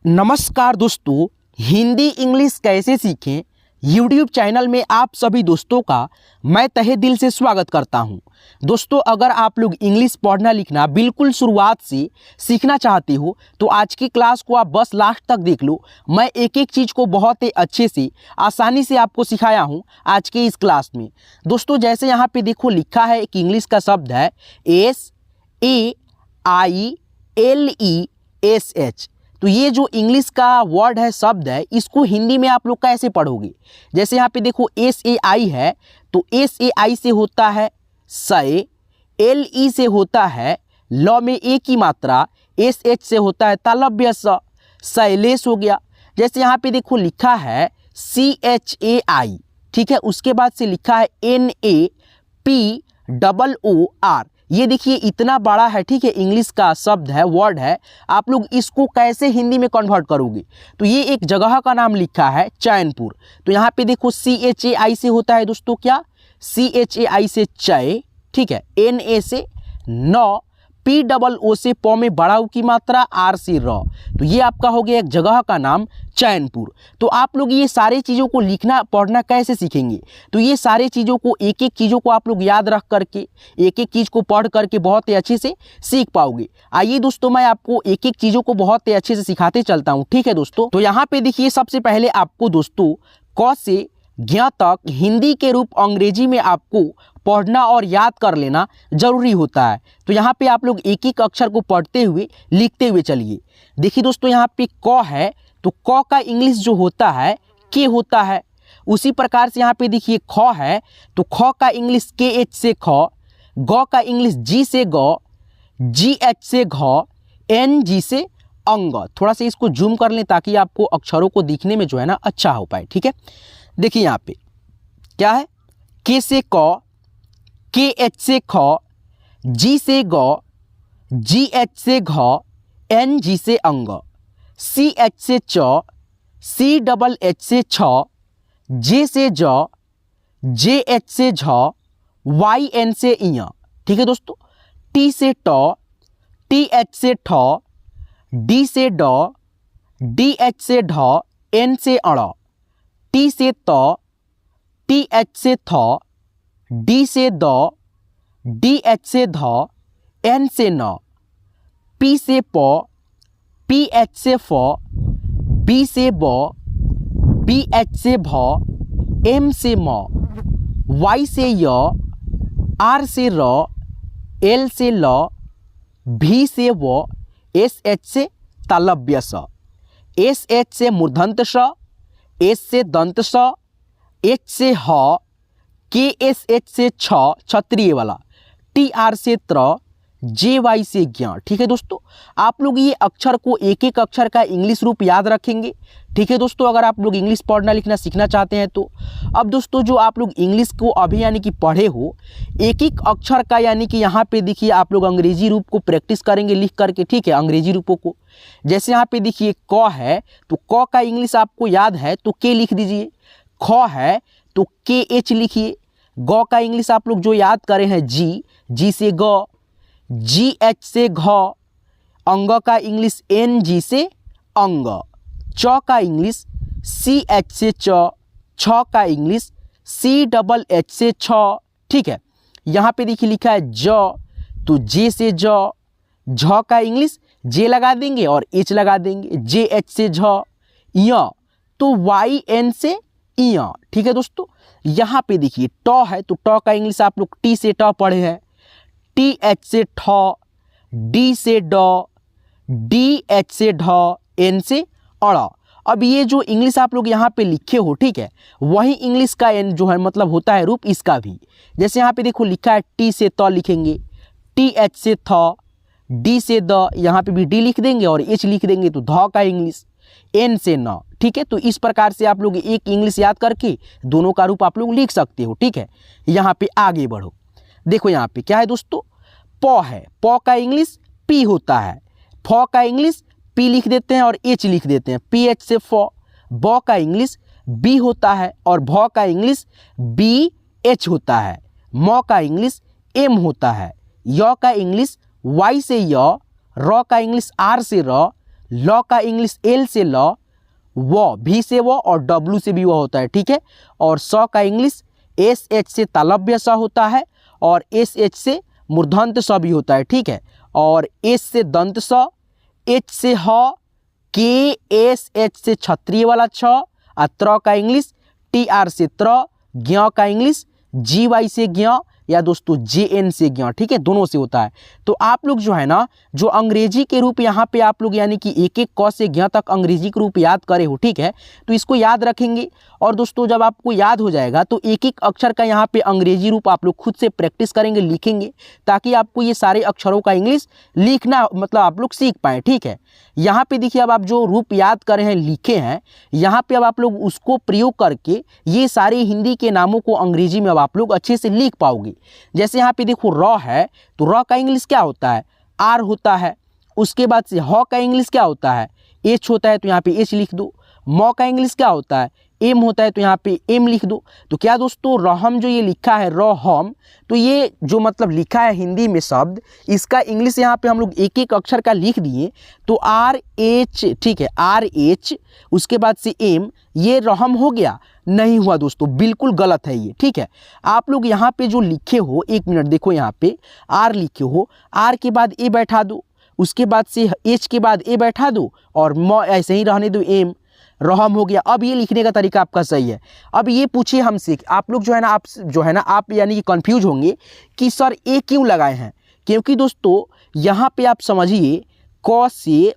नमस्कार दोस्तों, हिंदी इंग्लिश कैसे सीखें यूट्यूब चैनल में आप सभी दोस्तों का मैं तहे दिल से स्वागत करता हूं। दोस्तों, अगर आप लोग इंग्लिश पढ़ना लिखना बिल्कुल शुरुआत से सीखना चाहते हो तो आज की क्लास को आप बस लास्ट तक देख लो। मैं एक एक चीज़ को बहुत ही अच्छे से आसानी से आपको सिखाया हूं आज के इस क्लास में। दोस्तों, जैसे यहाँ पे देखो लिखा है, एक इंग्लिश का शब्द है SAILESH। तो ये जो इंग्लिश का वर्ड है, शब्द है, इसको हिंदी में आप लोग कैसे पढ़ोगे? जैसे यहाँ पे देखो SAI है, तो SAI से होता है सय, LE से होता है ल में ए की मात्रा, SH से होता है तालव्य स, शैलेश हो गया। जैसे यहाँ पे देखो लिखा है CHAI, ठीक है, उसके बाद से लिखा है NAPOOR। ये देखिए इतना बड़ा है, ठीक है, इंग्लिश का शब्द है, वर्ड है। आप लोग इसको कैसे हिंदी में कन्वर्ट करोगे? तो ये एक जगह का नाम लिखा है चैनपुर। तो यहाँ पे देखो CHAI से होता है दोस्तों क्या? CHAI से चय, ठीक है, NA से न, POO से प में बड़ा उ की मात्रा, R से र। तो ये आपका हो गया एक जगह का नाम चैनपुर। तो आप लोग ये सारे चीज़ों को लिखना पढ़ना कैसे सीखेंगे? तो ये सारे चीज़ों को, एक एक चीज़ों को आप लोग याद रख करके, एक एक चीज़ को पढ़ करके बहुत ही अच्छे से सीख पाओगे। आइए दोस्तों, मैं आपको एक एक चीज़ों को बहुत ही अच्छे से सिखाते चलता हूँ, ठीक है दोस्तों। तो यहाँ पे देखिए, सबसे पहले आपको दोस्तों क से ज्ञ तक हिंदी के रूप अंग्रेजी में आपको पढ़ना और याद कर लेना जरूरी होता है। तो यहाँ पे आप लोग एक एक अक्षर को पढ़ते हुए लिखते हुए चलिए। देखिए दोस्तों, यहाँ पे क है, तो क का इंग्लिश जो होता है के होता है। उसी प्रकार से यहाँ पे देखिए ख है, तो ख का इंग्लिश KH से ख, ग का इंग्लिश G से ग, GH से घ, NG से अंग। थोड़ा सा इसको जूम कर लें ताकि आपको अक्षरों को दिखने में जो है ना अच्छा हो पाए, ठीक है। देखिए यहाँ पे क्या है, K से क, KH से ख, G से ग, GH से घ, NG से अंग, CH से च, CHH से छ, J से ज, JH से झ, YN से इय, ठीक है दोस्तों। T से ट, TH से ठ, D से ड, DH से ढ, N से अड़, T से त, TH से थ, D से द, DH से ध, N से न, P से प, PH से फ, B से ब, BH से भ, M से म, Y से य, R से र, L से ल, V से व, SH से तालव्य स, SH से मूर्धन्त स, S से दंत स, H से ह, KSH से छ, क्षत्रिय वाला, TR से त्र, JY से ज्ञ, ठीक है दोस्तों। आप लोग ये अक्षर को, एक एक अक्षर का इंग्लिश रूप याद रखेंगे, ठीक है दोस्तों। अगर आप लोग इंग्लिश पढ़ना लिखना सीखना चाहते हैं तो अब दोस्तों, जो आप लोग इंग्लिश को अभी यानी कि पढ़े हो, एक एक अक्षर का यानी कि यहाँ पे देखिए आप लोग अंग्रेजी रूप को प्रैक्टिस करेंगे लिख करके, ठीक है, अंग्रेजी रूपों को। जैसे यहाँ पे देखिए क है, तो क का इंग्लिश आपको याद है तो के लिख दीजिए। ख है तो KH लिखिए। ग का इंग्लिश आप लोग जो याद करें हैं G से ग, GH से घ, अंग का इंग्लिश NG से अंग, च का इंग्लिश CH से च, छ का इंग्लिश CHH से छ, ठीक है। यहाँ पे देखिए लिखा है ज, तो J से ज, झ का इंग्लिश J लगा देंगे और H लगा देंगे, JH से झ, य तो YN से इय, ठीक है दोस्तों। यहाँ पे देखिए ट है, तो ट का इंग्लिश आप लोग T से ट पढ़े हैं, TH से ठ, D से ड, DH से ढ, N से अड़। अब ये जो इंग्लिश आप लोग यहाँ पे लिखे हो, ठीक है, वही इंग्लिश का N जो है मतलब होता है रूप इसका भी। जैसे यहाँ पे देखो लिखा है T से त लिखेंगे, TH से थ, D से द, यहाँ पे भी D लिख देंगे और H लिख देंगे, तो ध का इंग्लिश N से न, ठीक है। तो इस प्रकार से आप लोग एक इंग्लिश याद करके दोनों का रूप आप लोग लिख सकते हो, ठीक है। यहाँ पे आगे बढ़ो। देखो यहाँ पे क्या है दोस्तों, प है, प का इंग्लिश P होता है, फ का इंग्लिश P लिख देते हैं और H लिख देते हैं, PH से फ। ब का इंग्लिश B होता है और भ का इंग्लिश BH होता है। म का इंग्लिश M होता है। य का इंग्लिश Y से य, र का इंग्लिश R से र, लॉ का इंग्लिश एल से लॉ, व भी से वो और डब्लू से भी वो होता है, ठीक है। और स का इंग्लिश एस एच से तालव्य स होता है और एस एच से मूर्धन्त स भी होता है, ठीक है। और एस से दंत स, एच से ह, के एस एच से क्षत्रिय वाला छ, और त्र का इंग्लिश टी आर से त्र, ज्ञ का इंग्लिश जी वाई से ज्ञ या दोस्तों जे एन से ज्ञ, ठीक है, दोनों से होता है। तो आप लोग जो है ना, जो अंग्रेजी के रूप यहाँ पे आप लोग यानी कि एक एक क से ज्ञ तक अंग्रेजी के रूप याद करे हो, ठीक है, तो इसको याद रखेंगे। और दोस्तों जब आपको याद हो जाएगा तो एक एक अक्षर का यहाँ पे अंग्रेजी रूप आप लोग खुद से प्रैक्टिस करेंगे, लिखेंगे, ताकि आपको ये सारे अक्षरों का इंग्लिश लिखना मतलब आप लोग सीख पाएँ, ठीक है। यहाँ पे देखिए अब आप जो रूप याद करे हैं, लिखे हैं, यहाँ पे अब आप लोग उसको प्रयोग करके ये सारे हिंदी के नामों को अंग्रेजी में अब आप लोग अच्छे से लिख पाओगे। जैसे यहाँ पे देखो र है, तो र का इंग्लिश क्या होता है, आर होता है। उसके बाद से ह का इंग्लिश क्या होता है, एच होता है, तो यहाँ पे एच लिख दो। म का इंग्लिश क्या होता है, एम होता है, तो यहाँ पे एम लिख दो। तो क्या दोस्तों, रहम जो ये लिखा है रहम, तो ये जो मतलब लिखा है हिंदी में शब्द, इसका इंग्लिश यहाँ पे हम लोग एक एक अक्षर का लिख दिए, तो आर एच, ठीक है, आर एच, उसके बाद से एम, ये रहम हो गया? नहीं हुआ दोस्तों, बिल्कुल गलत है ये, ठीक है। आप लोग यहाँ पे जो लिखे हो, एक मिनट देखो, यहाँ पे आर लिखे हो, आर के बाद ए बैठा दो, उसके बाद से एच के बाद ए बैठा दो, और म ऐसे ही रहने दो, एम, रहम हो गया। अब ये लिखने का तरीका आपका सही है। अब ये पूछिए हमसे, आप लोग जो है ना, आप यानी कि कंफ्यूज होंगे कि सर ए क्यों लगाए हैं, क्योंकि दोस्तों यहाँ पे आप समझिए, क से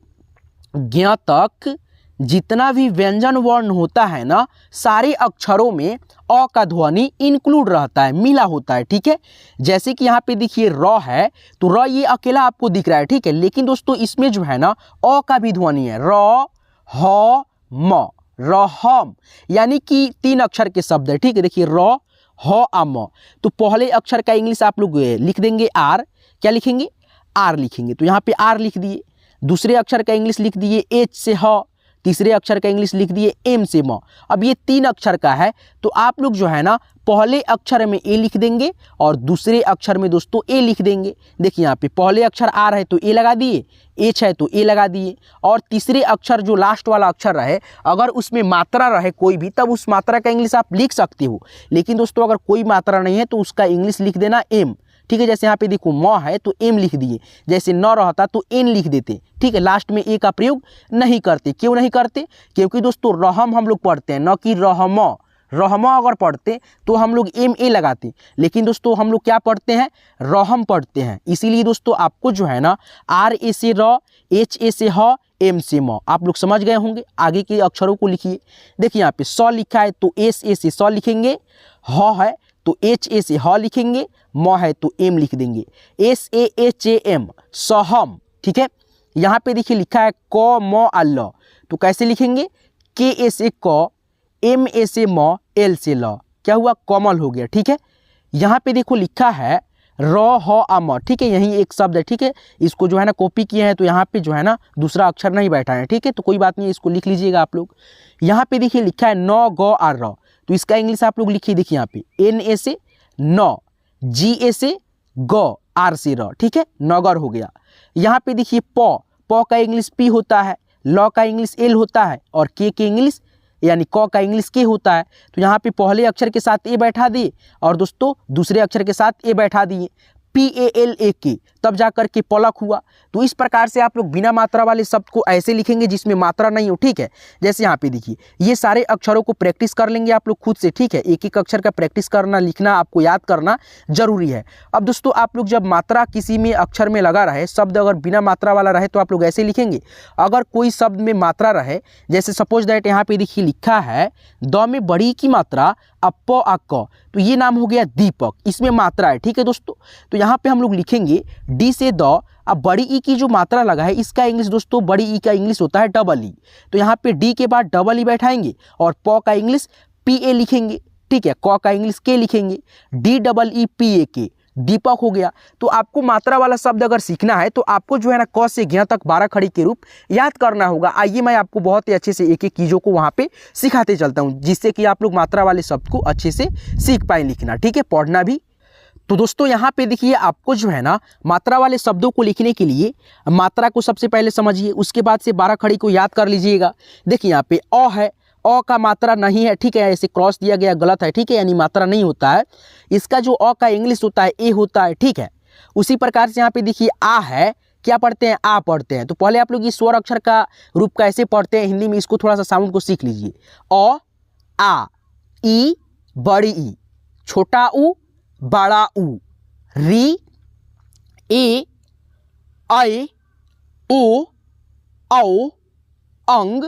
ज्ञ तक जितना भी व्यंजन वर्ण होता है ना, सारे अक्षरों में अ का ध्वनि इंक्लूड रहता है, मिला होता है, ठीक है। जैसे कि यहाँ पे देखिए र है, तो र ये अकेला आपको दिख रहा है, ठीक है, लेकिन दोस्तों इसमें जो है ना अ का भी ध्वनि है, र ह म, रहम, यानी कि 3 अक्षर के शब्द है, ठीक है। देखिए र ह आ म, तो पहले अक्षर का इंग्लिश आप लोग लिख देंगे आर, क्या लिखेंगे, आर लिखेंगे, तो यहाँ पे आर लिख दिए। दूसरे अक्षर का इंग्लिश लिख दिए एच से ह, तीसरे अक्षर का इंग्लिश लिख दिए एम से म। अब ये 3 अक्षर का है, तो आप लोग जो है ना पहले अक्षर में ए लिख देंगे और दूसरे अक्षर में दोस्तों ए लिख देंगे। देखिए यहाँ पे पहले अक्षर आर है तो ए लगा दिए, एच है तो ए लगा दिए, और तीसरे अक्षर जो लास्ट वाला अक्षर रहे, अगर उसमें मात्रा रहे कोई भी, तब उस मात्रा का इंग्लिश आप लिख सकते हो। लेकिन दोस्तों अगर कोई मात्रा नहीं है तो उसका इंग्लिश लिख देना एम, ठीक है। जैसे यहाँ पे देखो म है तो एम लिख दिए, जैसे न रहता तो एन लिख देते, ठीक है। लास्ट में ए का प्रयोग नहीं करते। क्यों नहीं करते? क्योंकि दोस्तों रहम हम लोग पढ़ते हैं, न कि रहम। रहमा अगर पढ़ते तो हम लोग एम ए लगाते, लेकिन दोस्तों हम लोग क्या पढ़ते हैं, रहम पढ़ते हैं। इसीलिए दोस्तों आपको जो है ना आर ए से र, एच ए से ह, एम से म, आप लोग समझ गए होंगे। आगे के अक्षरों को लिखिए। देखिए यहाँ पे स लिखा है तो एस ए से स लिखेंगे, ह है तो एच ए से ह लिखेंगे, म है तो एम लिख देंगे, S A H A M, सहम, ठीक है। यहाँ पे देखिए लिखा है क म आ ल, तो कैसे लिखेंगे, के ए से क, एम ए से म, एल से ल, क्या हुआ, कमल हो गया, ठीक है। यहाँ पे देखो लिखा है र ह आ म, ठीक है, यही एक शब्द है, ठीक है। इसको जो है ना कॉपी किए हैं तो यहाँ पे जो है ना दूसरा अक्षर नहीं बैठा है, ठीक है, तो कोई बात नहीं, इसको लिख लीजिएगा आप लोग। यहाँ पे देखिए लिखा है न ग आ र, तो इसका इंग्लिश आप लोग लिखिए। देखिए यहाँ पे एन ए से न, जी ए से ग, आर से र, ठीक है, नगर हो गया। यहाँ पे देखिए प का इंग्लिश पी होता है, ल का इंग्लिश एल होता है, और के इंग्लिश यानी क का इंग्लिश के होता है। तो यहाँ पे पहले अक्षर के साथ ए बैठा दिए और दोस्तों दूसरे अक्षर के साथ ए बैठा दिए, पी ए एल ए के, तब जा कर के पलक हुआ। तो इस प्रकार से आप लोग बिना मात्रा वाले शब्द को ऐसे लिखेंगे जिसमें मात्रा नहीं हो, ठीक है। जैसे यहाँ पे देखिए ये सारे अक्षरों को प्रैक्टिस कर लेंगे आप लोग खुद से, ठीक है। एक एक अक्षर का प्रैक्टिस करना, लिखना आपको याद करना जरूरी है। अब दोस्तों आप लोग जब मात्रा किसी में अक्षर में लगा रहे, शब्द अगर बिना मात्रा वाला रहे तो आप लोग ऐसे लिखेंगे। अगर कोई शब्द में मात्रा रहे, जैसे सपोज दैट यहाँ पे देखिए लिखा है द में बड़ी की मात्रा अप आ क, तो ये नाम हो गया दीपक, इसमें मात्रा है, ठीक है दोस्तों। तो यहाँ पे हम लोग लिखेंगे डी से द। अब बड़ी ई की जो मात्रा लगा है इसका इंग्लिश दोस्तों, बड़ी ई का इंग्लिश होता है डबल ई, तो यहाँ पे डी के बाद डबल ई बैठाएंगे और प का इंग्लिश पी ए लिखेंगे, ठीक है। क का इंग्लिश के लिखेंगे, D double E P A के, दीपक हो गया। तो आपको मात्रा वाला शब्द अगर सीखना है तो आपको जो है ना क से ज्ञ तक 12 खड़ी के रूप याद करना होगा। आइए मैं आपको बहुत ही अच्छे से एक एक चीज़ों को वहाँ पे सिखाते चलता हूँ, जिससे कि आप लोग मात्रा वाले शब्द को अच्छे से सीख पाए लिखना, ठीक है, पढ़ना भी। तो दोस्तों यहाँ पे देखिए आपको जो है ना मात्रा वाले शब्दों को लिखने के लिए मात्रा को सबसे पहले समझिए, उसके बाद से 12 खड़ी को याद कर लीजिएगा। देखिए यहाँ पे अ है, अ का मात्रा नहीं है, ठीक है, ऐसे क्रॉस दिया गया गलत है, ठीक है, यानी मात्रा नहीं होता है। इसका जो अ का इंग्लिश होता है ए होता है, ठीक है। उसी प्रकार से यहाँ पे देखिए आ है, क्या पढ़ते हैं, आ पढ़ते हैं। तो पहले आप लोग इस स्वर अक्षर का रूप कैसे पढ़ते हैं हिंदी में, इसको थोड़ा सा साउंड को सीख लीजिए। अ, आ, ई, बड़ी ई, छोटा ऊ, बड़ा ऊ, री, ए, ऐ, ओ, औ, अंग,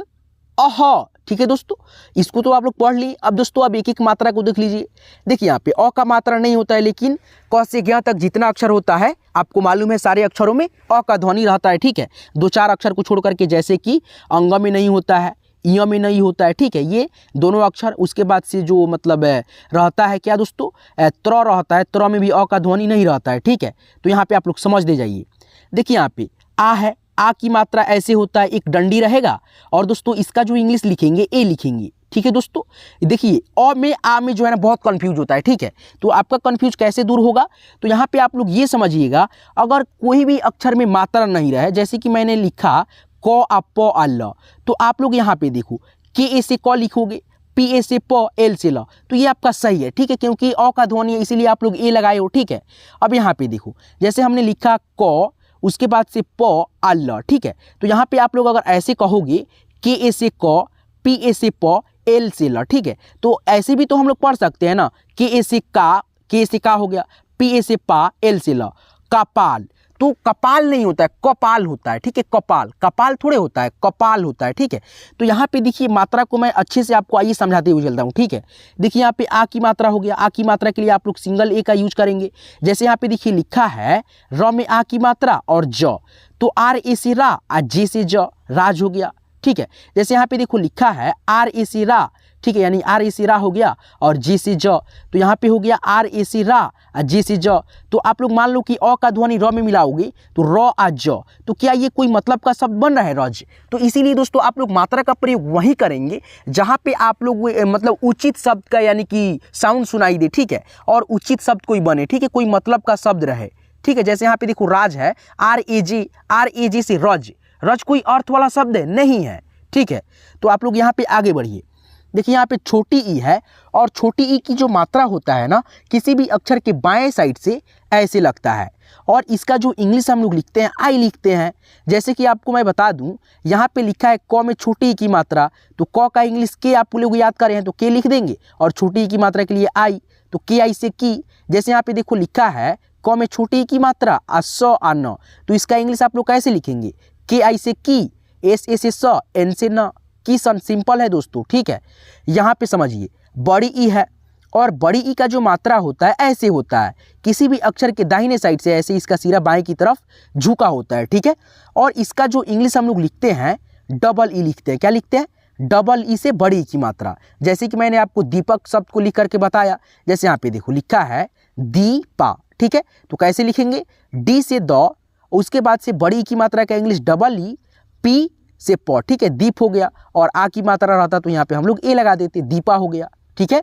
अह, ठीक है दोस्तों, इसको तो आप लोग पढ़ ली। अब दोस्तों अब एक एक मात्रा को देख लीजिए। देखिए यहाँ पे अ का मात्रा नहीं होता है, लेकिन क से ज्ञ तक जितना अक्षर होता है आपको मालूम है सारे अक्षरों में अ का ध्वनि रहता है, ठीक है। 2-4 अक्षर को छोड़ करके, जैसे कि अंग में नहीं होता है, इ में नहीं होता है, ठीक है, ये दोनों अक्षर। उसके बाद से जो मतलब रहता है क्या दोस्तों, त्र रहता है, त्र में भी अ का ध्वनि नहीं रहता है, ठीक है। तो यहाँ पे आप लोग समझ दे जाइए। देखिए यहाँ पे आ है, आ की मात्रा ऐसे होता है, एक डंडी रहेगा और दोस्तों इसका जो इंग्लिश लिखेंगे ए लिखेंगे, ठीक है दोस्तों। देखिए अ में आ में जो है ना बहुत कंफ्यूज होता है, ठीक है। तो आपका कंफ्यूज कैसे दूर होगा, तो यहाँ पे आप लोग ये समझिएगा, अगर कोई भी अक्षर में मात्रा नहीं रहे, जैसे कि मैंने लिखा क आ प आ ल, तो आप लोग यहाँ पे देखो के ए से क लिखोगे, पी ए से प, एल से ल, तो ये आपका सही है, ठीक है, क्योंकि अ का ध्वनि है इसीलिए आप लोग ए लगाए हो, ठीक है। अब यहाँ पे देखो, जैसे हमने लिखा क, उसके बाद से प आ ल, ठीक है। तो यहाँ पे आप लोग अगर ऐसे कहोगे के ए से क, पी ए से प, एल से ल, ठीक है, तो ऐसे भी तो हम लोग पढ़ सकते हैं ना, के ए से का, के ए से का हो गया, पी ए से पा, एल से ल, कपाल। तो कपाल नहीं होता है, कपाल होता है, ठीक है, कपाल, कपाल थोड़े होता है, कपाल होता है, ठीक है। तो यहाँ पे देखिए मात्रा को मैं अच्छे से आपको आइए समझाते हुए चलता हूँ, ठीक है। देखिए यहाँ पे आ की मात्रा हो गया, आ की मात्रा के लिए आप लोग सिंगल ए का यूज करेंगे। जैसे यहाँ पे देखिए लिखा है र में आ की मात्रा और ज, तो आर ए से रा, आ जे से ज, राज हो गया, ठीक है। जैसे यहाँ पे देखो लिखा है आर ए से रा, ठीक है, यानी आर ए से रा हो गया और जे से ज, तो यहाँ पे हो गया आर ए से रा और जे से ज। तो आप लोग मान लो कि अ का ध्वनि र में मिलाओगे तो र आ ज, तो क्या ये कोई मतलब का शब्द बन रहा है, रज। तो इसीलिए दोस्तों आप लोग मात्रा का प्रयोग वहीं करेंगे जहाँ पे आप लोग मतलब उचित शब्द का यानी कि साउंड सुनाई दे, ठीक है, और उचित शब्द कोई बने, ठीक है, कोई मतलब का शब्द रहे, ठीक है। जैसे यहाँ पे देखो राज है, आर ए जे से रज, रज कोई अर्थ वाला शब्द नहीं है, ठीक है। तो आप लोग यहाँ पे आगे बढ़िए। देखिए यहाँ पे छोटी ई है और छोटी ई की जो मात्रा होता है ना किसी भी अक्षर के बाएं साइड से ऐसे लगता है, और इसका जो इंग्लिश हम लोग लिखते हैं आई लिखते हैं। जैसे कि आपको मैं बता दूं, यहाँ पे लिखा है क में छोटी ई की मात्रा, तो क का इंग्लिश के आप लोग याद करें तो के लिख देंगे, और छोटी ई की मात्रा के लिए आई, तो के आई से की। जैसे यहाँ पे देखो लिखा है क में छोटी ई की मात्रा आ स आ न, तो इसका इंग्लिश आप लोग कैसे लिखेंगे, के आई से की, एस ए से स, एन से न, की सन। सिंपल है दोस्तों, ठीक है। यहाँ पे समझिए बड़ी ई है, और बड़ी ई का जो मात्रा होता है ऐसे होता है, किसी भी अक्षर के दाहिने साइड से ऐसे इसका सिरा बाएं की तरफ झुका होता है, ठीक है। और इसका जो इंग्लिश हम लोग लिखते हैं डबल ई लिखते हैं, क्या लिखते हैं, डबल ई से बड़ी ई की मात्रा। जैसे कि मैंने आपको दीपक शब्द को लिख करके बताया, जैसे यहाँ पे देखो लिखा है दीपा, ठीक है, तो कैसे लिखेंगे, डी से द, उसके बाद से बड़ी ई की मात्रा का इंग्लिश डबल ई, पी से प, ठीक है, दीप हो गया, और आ की मात्रा रहता तो यहाँ पे हम लोग ए लगा देते, दीपा हो गया, ठीक है।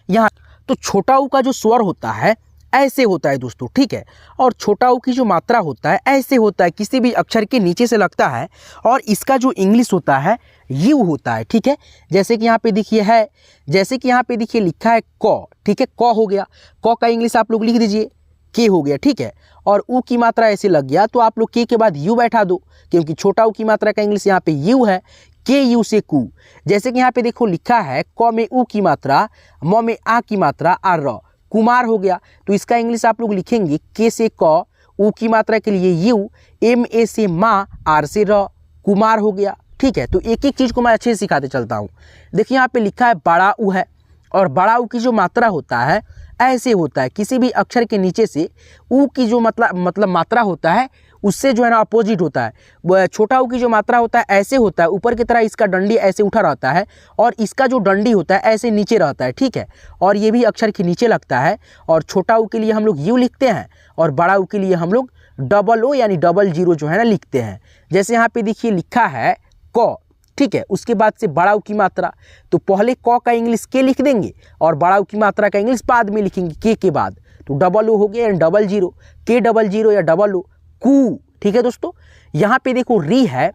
यहाँ तो छोटा ऊ का जो स्वर होता है ऐसे होता है दोस्तों, ठीक है, और छोटा ऊ की जो मात्रा होता है ऐसे होता है, किसी भी अक्षर के नीचे से लगता है, और इसका जो इंग्लिश होता है यू होता है, ठीक है। जैसे कि यहाँ पे देखिए है, जैसे कि यहाँ पे देखिए लिखा है क, ठीक है, क हो गया, क का इंग्लिश आप लोग लिख दीजिए के हो गया, ठीक है, और ऊ की मात्रा ऐसे लग गया तो आप लोग के बाद यू बैठा दो, क्योंकि छोटा ऊ की मात्रा का इंग्लिश यहाँ पे यू है, के यू से कू। जैसे कि यहाँ पे देखो लिखा है क में ऊ की मात्रा, म में आ की मात्रा, आ र, कुमार हो गया, तो इसका इंग्लिश आप लोग लिखेंगे के से क, ऊ की मात्रा के लिए यू, एम ए से माँ, आर से र, कुमार हो गया, ठीक है। तो एक एक चीज़ को मैं अच्छे से सिखाते चलता हूँ। देखिए यहाँ पे लिखा है बड़ा ऊ है, और बड़ा ऊ की जो मात्रा होता है ऐसे होता है, किसी भी अक्षर के नीचे से ऊ की जो मतलब मात्रा होता है उससे जो है ना अपोजिट होता है। छोटा ऊ की जो मात्रा होता है ऐसे होता है, ऊपर की तरह इसका डंडी ऐसे उठा रहता है, और इसका जो डंडी होता है ऐसे नीचे रहता है, ठीक है, और ये भी अक्षर के नीचे लगता है। और छोटा ऊ के लिए हम लोग यू लिखते हैं, और बड़ा ऊ के लिए हम लोग डबल ओ यानी डबल जीरो जो है ना लिखते हैं। जैसे यहाँ पे देखिए लिखा है क, ठीक है, उसके बाद से बड़ा ऊ की मात्रा, तो पहले क का इंग्लिश के लिख देंगे और बड़ा ऊ की मात्रा का इंग्लिश बाद में लिखेंगे के बाद। तो डबल ओ हो गया या डबल जीरो, के डबल जीरो या डबल ओ, कू। ठीक है दोस्तों, यहाँ पे देखो री है,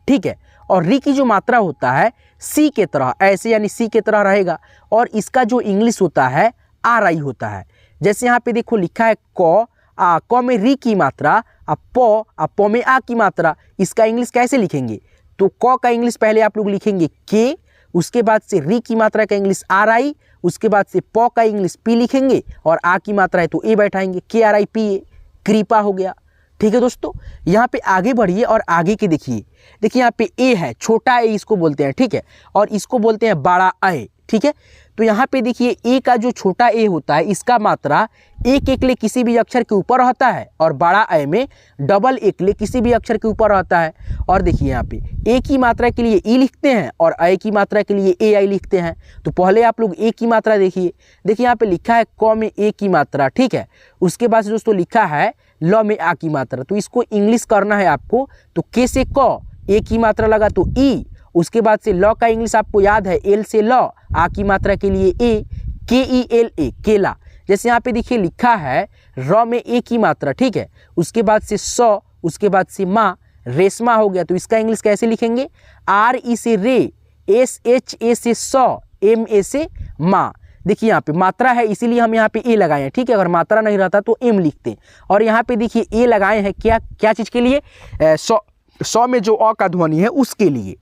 ठीक है, और री की जो मात्रा होता है सी के तरह, ऐसे यानी सी के तरह रहेगा, और इसका जो इंग्लिश होता है आर आई होता है। जैसे यहाँ पे देखो लिखा है क में री की मात्रा, प में आ की मात्रा, इसका इंग्लिश कैसे लिखेंगे? तो क का इंग्लिश पहले आप लोग लिखेंगे के, उसके बाद से री की मात्रा का इंग्लिश आर आई, उसके बाद से प का इंग्लिश पी लिखेंगे, और आ की मात्रा है तो ए बैठाएंगे, के आर आई पी ए, कृपा हो गया। ठीक है दोस्तों, यहाँ पे आगे बढ़िए और आगे के देखिए यहाँ पे ए है, छोटा ए इसको बोलते हैं, ठीक है, और इसको बोलते हैं बड़ा ए। ठीक है, तो यहाँ पे देखिए ए का जो छोटा ए होता है इसका मात्रा एक एकले किसी भी अक्षर के ऊपर रहता है, और बड़ा ए में डबल एकले किसी भी अक्षर के ऊपर रहता है। और देखिए यहाँ पे ए की मात्रा के लिए ई लिखते हैं और ए की मात्रा के लिए ए आई लिखते हैं। तो पहले आप लोग ए की मात्रा देखिए यहाँ पे लिखा है क में ए की मात्रा, ठीक है, उसके बाद से दोस्तों लिखा है ल में आ की मात्रा। तो इसको इंग्लिश करना है आपको, तो के से क, ए की मात्रा लगा तो ई, उसके बाद से ल का इंग्लिश आपको याद है एल से ल, आ की मात्रा के लिए ए, के ई एल ए, केला। जैसे यहाँ पे देखिए लिखा है र में ए की मात्रा, ठीक है, उसके बाद से स, उसके बाद से मा, रेशमा हो गया। तो इसका इंग्लिश कैसे लिखेंगे? आर ई से रे, एस एच ए से स, एम ए से मा। देखिए यहाँ पे मात्रा है इसीलिए हम यहाँ पे ए लगाए हैं, ठीक है, अगर मात्रा नहीं रहता तो एम लिखते। और यहाँ पे देखिए ए लगाए हैं क्या क्या चीज़ के लिए? सौ में जो अ का ध्वनि है उसके लिए।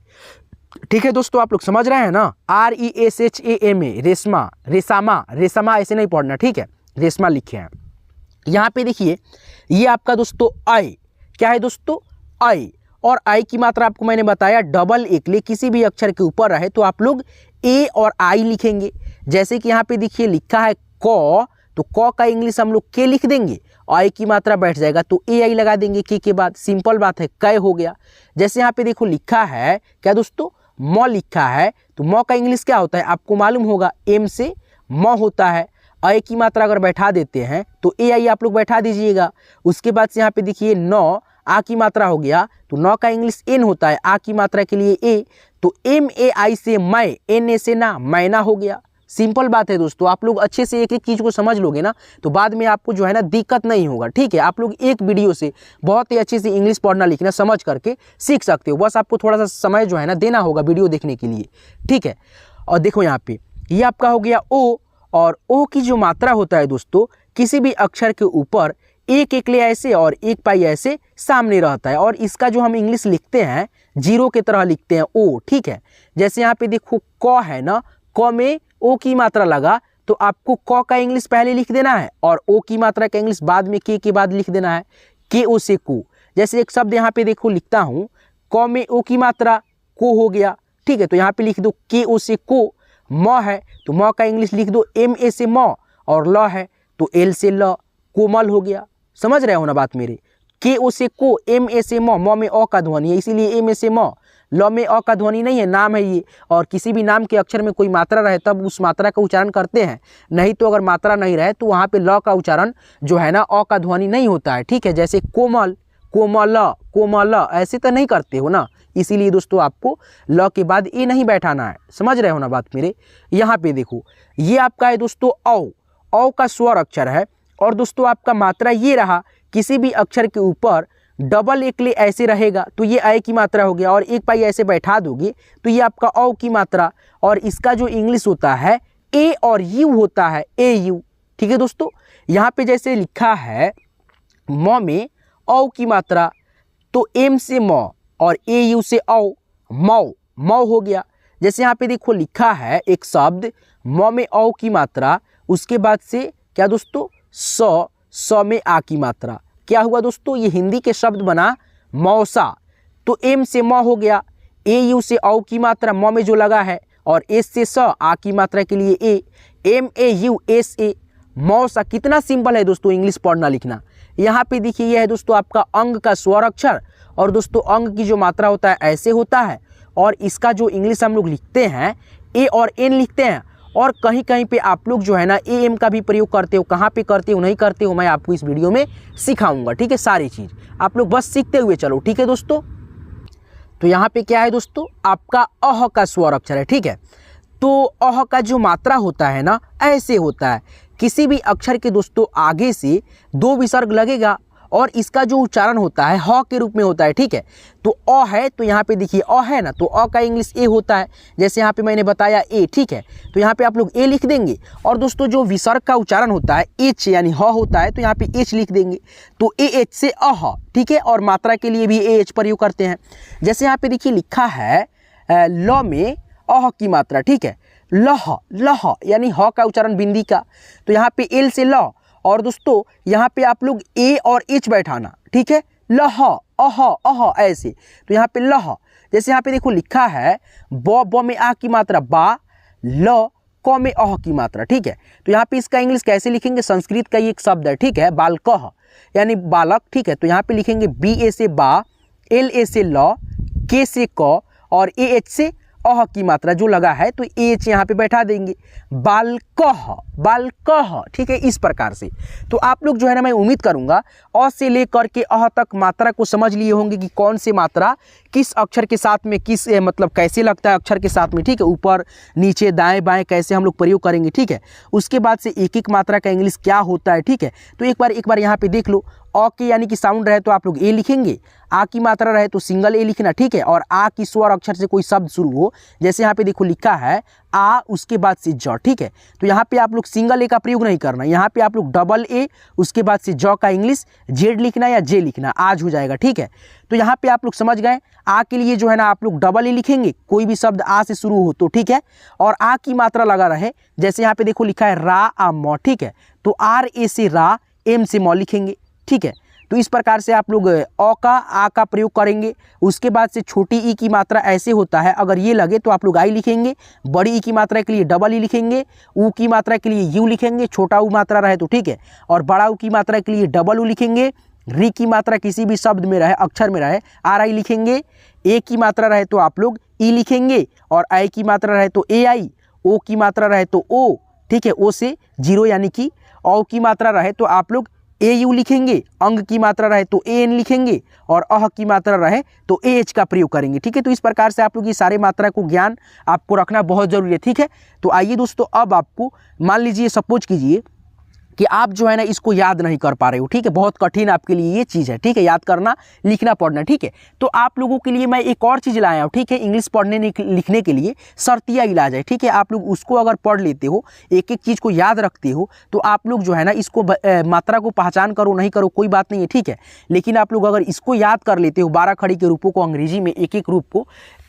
ठीक है दोस्तों, आप लोग समझ रहे हैं ना? R E S H A M ए, रेशमा, रेशमा, रेशमा ऐसे नहीं पढ़ना, ठीक है, रेशमा लिखे हैं। यहाँ पे देखिए ये आपका दोस्तों आई, क्या है दोस्तों? आई। और आई की मात्रा आपको मैंने बताया डबल एकले किसी भी अक्षर के ऊपर रहे तो आप लोग ए और आई लिखेंगे। जैसे कि यहाँ पे देखिए लिखा है क, तो क का इंग्लिश हम लोग के लिख देंगे, आई की मात्रा बैठ जाएगा तो ए आई लगा देंगे के बाद, सिंपल बात है, कै हो गया। जैसे यहाँ पे देखो लिखा है क्या दोस्तों? म लिखा है, तो म का इंग्लिश क्या होता है आपको मालूम होगा, एम से म होता है। आई की मात्रा अगर बैठा देते हैं तो ए आई आप लोग बैठा दीजिएगा। उसके बाद से यहाँ पे देखिए नौ, आ की मात्रा हो गया, तो नौ का इंग्लिश एन होता है, आ की मात्रा के लिए ए, तो एम ए आई से मैं, एन ए से ना, मैना हो गया। सिंपल बात है दोस्तों, आप लोग अच्छे से एक एक चीज़ को समझ लोगे ना तो बाद में आपको जो है ना दिक्कत नहीं होगा। ठीक है, आप लोग एक वीडियो से बहुत ही अच्छे से इंग्लिश पढ़ना लिखना समझ करके सीख सकते हो, बस आपको थोड़ा सा समय जो है ना देना होगा वीडियो देखने के लिए। ठीक है, और देखो यहाँ पे ये आपका हो गया ओ, और ओ की जो मात्रा होता है दोस्तों किसी भी अक्षर के ऊपर एक एकले ऐसे और एक पाई ऐसे सामने रहता है, और इसका जो हम इंग्लिश लिखते हैं जीरो के तरह लिखते हैं ओ। ठीक है, जैसे यहाँ पे देखो क है ना, क में ओ की मात्रा लगा तो आपको क का इंग्लिश पहले लिख देना है और ओ की मात्रा का इंग्लिश बाद में के बाद लिख देना है, के ओ से को। जैसे एक शब्द यहाँ पे देखो लिखता हूँ, क में ओ की मात्रा को हो गया, ठीक है, तो यहाँ पे लिख दो के ओ से को। म है तो म का इंग्लिश लिख दो एम ए से म, और ल है तो एल से ल, कोमल हो गया। समझ रहे हो ना बात मेरे? के ओ से को, एम ए से म में अ का ध्वनि है इसीलिए एम ए से म, ल में अ का ध्वनि नहीं है, नाम है ये, और किसी भी नाम के अक्षर में कोई मात्रा रहे तब उस मात्रा का उच्चारण करते हैं, नहीं तो अगर मात्रा नहीं रहे तो वहाँ पे ल का उच्चारण जो है ना अ का ध्वनि नहीं होता है। ठीक है, जैसे कोमल, कोमल, कोमल, ऐसे तो नहीं करते हो ना, इसीलिए दोस्तों आपको ल के बाद ए नहीं बैठाना है। समझ रहे हो ना बात मेरे? यहाँ पे देखो ये आपका है दोस्तों औ का स्वर अक्षर है, और दोस्तों आपका मात्रा ये रहा, किसी भी अक्षर के ऊपर डबल एकले ऐसे रहेगा तो ये ए की मात्रा हो गया, और एक पाई ऐसे बैठा दोगे तो ये आपका औ की मात्रा, और इसका जो इंग्लिश होता है ए और यू होता है, ए यू। ठीक है दोस्तों, यहाँ पे जैसे लिखा है म में औ की मात्रा तो एम से म और ए यू से औ, मौ हो गया। जैसे यहाँ पे देखो लिखा है एक शब्द म में औ की मात्रा, उसके बाद से क्या दोस्तों स में आ की मात्रा, क्या हुआ दोस्तों? ये हिंदी के शब्द बना मौसा, तो एम से म हो गया, ए यू से औ की मात्रा म में जो लगा है, और एस से स, आ की मात्रा के लिए A, M A U S A, मौसा। कितना सिंपल है दोस्तों इंग्लिश पढ़ना लिखना। यहाँ पे देखिए यह है दोस्तों आपका अंग का स्वर अक्षर, और दोस्तों अंग की जो मात्रा होता है ऐसे होता है, और इसका जो इंग्लिश हम लोग लिखते हैं ए और एन लिखते हैं, और कहीं कहीं पे आप लोग जो है ना ए एम का भी प्रयोग करते हो। कहाँ पे करते हो नहीं करते हो मैं आपको इस वीडियो में सिखाऊंगा। ठीक है, सारी चीज़ आप लोग बस सीखते हुए चलो। ठीक है दोस्तों, तो यहाँ पे क्या है दोस्तों आपका अह का स्वर अक्षर है। ठीक है, तो अह का जो मात्रा होता है ना ऐसे होता है, किसी भी अक्षर के दोस्तों आगे से दो विसर्ग लगेगा और इसका जो उच्चारण होता है ह के रूप में होता है, ठीक है। तो अ है तो यहाँ पे देखिए अ है ना, तो अ का इंग्लिश ए होता है, जैसे यहाँ पे मैंने बताया ए, ठीक है। तो यहाँ पे आप लोग ए लिख देंगे और दोस्तों जो विसर्ग का उच्चारण होता है एच यानी ह होता है, तो यहाँ पे एच लिख देंगे, तो ए एच से अह, ठीक है। और मात्रा के लिए भी ए एच प्रयोग करते हैं, जैसे यहाँ पे देखिए लिखा है ल में अह की मात्रा, ठीक है। लह, लह यानी ह का उच्चारण बिंदी का, तो यहाँ पे एल से ल, और दोस्तों यहाँ पे आप लोग ए और एच बैठाना, ठीक है। लह, अह, अह ऐसे, तो यहाँ पे लह, जैसे यहाँ पे देखो लिखा है ब में आ की मात्रा बा, ल क में अह की मात्रा, ठीक है। तो यहाँ पे इसका इंग्लिश कैसे लिखेंगे, संस्कृत का ये एक शब्द है, ठीक है, बालकह यानी बालक, ठीक है। तो यहाँ पे लिखेंगे बी ए से बा, एल ए से ल, के से क और ए एच से अह की मात्रा जो लगा है तो एच यहाँ पे बैठा देंगे, बालकह, बालकह, ठीक है। इस प्रकार से तो आप लोग जो है ना, मैं उम्मीद करूंगा अ से लेकर के अह तक मात्रा को समझ लिए होंगे कि कौन से मात्रा किस अक्षर के साथ में किस मतलब कैसे लगता है अक्षर के साथ में, ठीक है। ऊपर नीचे दाएं बाएं कैसे हम लोग प्रयोग करेंगे, ठीक है। उसके बाद से एक एक मात्रा का इंग्लिश क्या होता है, ठीक है। तो एक बार यहाँ पे देख लो, अ की यानी कि साउंड रहे तो आप लोग ए लिखेंगे, आ की मात्रा रहे तो सिंगल ए लिखना, ठीक है। और आ की स्वर अक्षर से कोई शब्द शुरू हो, जैसे यहाँ पे देखो लिखा है आ उसके बाद से ज, ठीक है। तो यहाँ पे आप लोग सिंगल ए का प्रयोग नहीं करना, यहाँ पे आप लोग डबल ए उसके बाद से ज का इंग्लिश जेड लिखना या जे लिखना, आज हो जाएगा, ठीक है। तो यहाँ पे आप लोग समझ गए, आ के लिए जो है ना आप लोग डबल ए लिखेंगे, कोई भी शब्द आ से शुरू हो तो, ठीक है। और आ की मात्रा लगा रहे, जैसे यहाँ पे देखो लिखा है रा आ म, ठीक है। तो आर ए से रा, एम से म लिखेंगे, ठीक है। तो इस प्रकार से आप लोग अ का आ का प्रयोग करेंगे। उसके बाद से छोटी ई की मात्रा ऐसे होता है, अगर ये लगे तो आप लोग आई लिखेंगे, बड़ी ई की मात्रा के लिए डबल ई लिखेंगे, ऊ की मात्रा के लिए यू लिखेंगे, छोटा ऊ मात्रा रहे तो, ठीक है। और बड़ा ऊ की मात्रा के लिए डबल ऊ लिखेंगे, री की मात्रा किसी भी शब्द में रहे अक्षर में रहे आर आई लिखेंगे, ए की मात्रा रहे तो आप लोग ई लिखेंगे, और आई की मात्रा रहे तो ए आई, ओ की मात्रा रहे तो ओ, ठीक है, ओ से जीरो यानी कि, औ की मात्रा रहे तो आप लोग ए यू लिखेंगे, अंग की मात्रा रहे तो ए एन लिखेंगे, और अह की मात्रा रहे तो ए एच का प्रयोग करेंगे, ठीक है। तो इस प्रकार से आप लोग ये सारे मात्रा को ज्ञान आपको रखना बहुत जरूरी है, ठीक है। तो आइए दोस्तों, अब आपको मान लीजिए सपोज कीजिए कि आप जो है ना इसको याद नहीं कर पा रहे हो, ठीक है, बहुत कठिन आपके लिए ये चीज़ है, ठीक है, याद करना लिखना पढ़ना, ठीक है। तो आप लोगों के लिए मैं एक और चीज़ लाया हूँ, ठीक है, इंग्लिश पढ़ने लिखने के लिए शर्तिया इलाज है, ठीक है। आप लोग उसको अगर पढ़ लेते हो, एक एक चीज़ को याद रखते हो, तो आप लोग जो है ना इसको मात्रा को पहचान करो नहीं करो कोई बात नहीं है, ठीक है। लेकिन आप लोग अगर इसको याद कर लेते हो 12 खड़ी के रूपों को अंग्रेजी में, एक एक रूप को,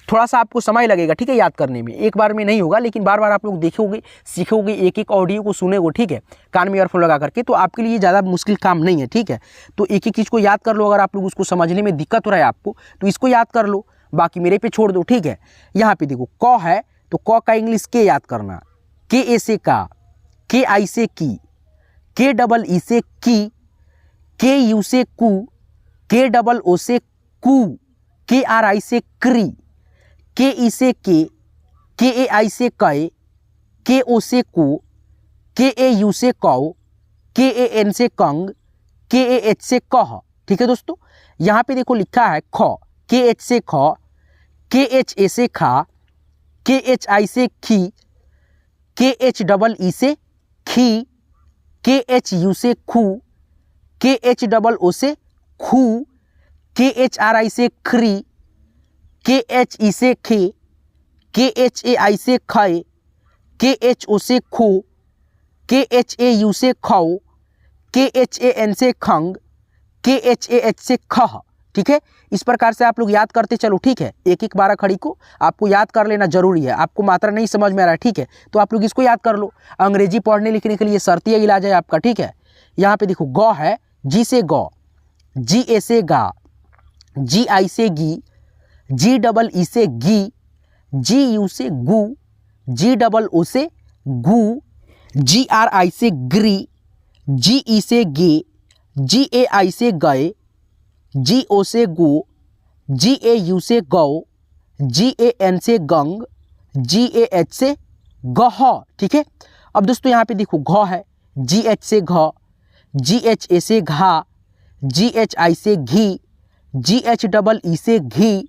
थोड़ा सा आपको समय लगेगा, ठीक है, याद करने में, एक बार में नहीं होगा, लेकिन बार बार आप लोग देखोगे सीखोगे, एक एक ऑडियो को सुनेगो, ठीक है, कान में ईयरफोन लगा करके, तो आपके लिए ज़्यादा मुश्किल काम नहीं है, ठीक है। तो एक एक चीज़ को याद कर लो, अगर आप लोग उसको समझने में दिक्कत हो रहा है आपको तो इसको याद कर लो, बाकी मेरे पे छोड़ दो, ठीक है। यहाँ पे देखो क है तो क का इंग्लिश के याद करना, के ए से का, के आई से की, के डबल ई से की, के यू से कू, के डबल ओ से कू, के आर आई से क्री, के ई से के ए आई से कै, के ओ से को, के ए यू से कौ, के ए एन से कंग, के ए एच से कह, ठीक है दोस्तों। यहाँ पे देखो लिखा है ख, के एच से ख, के एच ए से खा, के एच आई से खी, के एच डबल ई से खी, के एच यू से खू, के एच डबल ओ से खू, के एच आर आई से खरी, के एच ई से खे, के एच ए आई से खय, के एच ओ से खो, के एच ए यू से खौ, के एच ए एन से खंग, के एच ए एच से खह, ठीक है। इस प्रकार से आप लोग याद करते चलो, ठीक है। एक एक 12 खड़ी को आपको याद कर लेना जरूरी है। आपको मात्रा नहीं समझ में आ रहा है, ठीक है, तो आप लोग इसको याद कर लो। अंग्रेजी पढ़ने लिखने के लिए शर्तिया इलाज है आपका, ठीक है। यहाँ पे देखो ग है, जी से गौ, जी ए से गा, जी आई से गी, जी डबल ई से गी, जी यू से गू, जी डबल ओ से गू, जी आर आई से ग्री, जी ई से गे, जी ए आई से गए, जी ओ से गो, जी ए यू से गौ, जी ए एन से गंग, जी ए एच से गह, ठीक है। अब दोस्तों यहाँ पे देखो घ है, जी एच से घ, जी एच ए से घा, जी एच आई से घी, जी एच डबल ई से घी,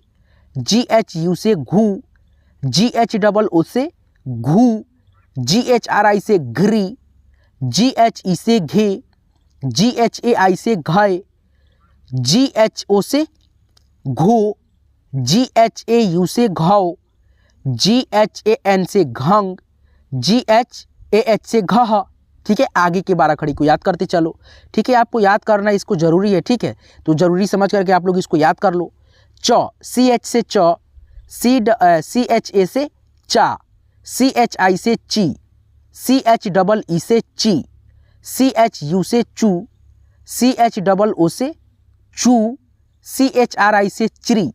जी एच यू से घू, जी एच डबल ओ से घू, जी एच आर आई से घ्री, GHE से घे, GHAI से घाय, GHO से घो, GHAU से घाव, GHAN से घंग, GHAH से घह। ठीक है, आगे के 12 खड़ी को याद करते चलो। ठीक है, आपको याद करना इसको जरूरी है। ठीक है, तो जरूरी समझ करके आप लोग इसको याद कर लो। च, CH से च, CHA से चा, CHI से ची, CHEE से ची, CHU से चू, CHOO से चू, CHRI से चिरी,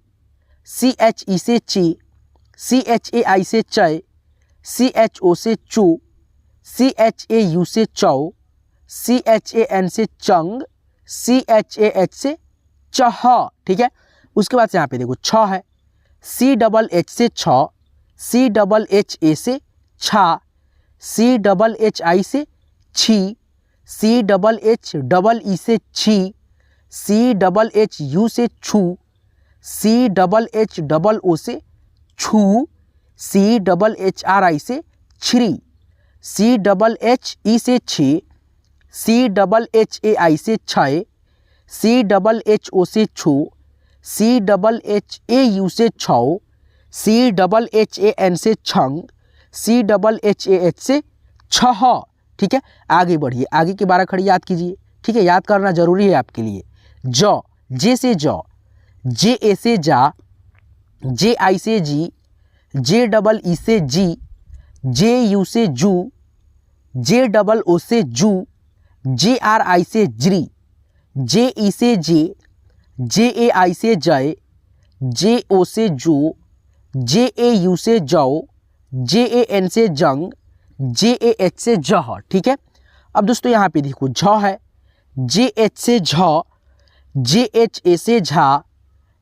CHE से ची, CHAI से चय, CHO से चू, CHAU से चौ, CHAN से चंग, CHAH से चह। ठीक है, उसके बाद से यहाँ पे देखो छ है, CHH से छ, CHHA से छा, CHHI से छी, CHHEE से छी, CHHU से छू, CHHOO से छू, CHHRI से छिरी, CHHE से छी, CHHAI से छय, CHHO से छू, CHHAU से छौ, CHHAN से छंग, CHHAH से छह। ठीक है, आगे बढ़िए, आगे के 12 खड़ी याद कीजिए। ठीक है, याद करना जरूरी है आपके लिए। ज, जे से ज, JA से जा, JI से जी, JEE से जी, JU से जू, JOO से जू, JRI से जरी, JE से जे, JAI से जय, JO से जो, JAU से जौ, JAN से जंग, JAH से जह। ठीक है, अब दोस्तों यहाँ पे देखो झ है, JH से झ, JHA से झा,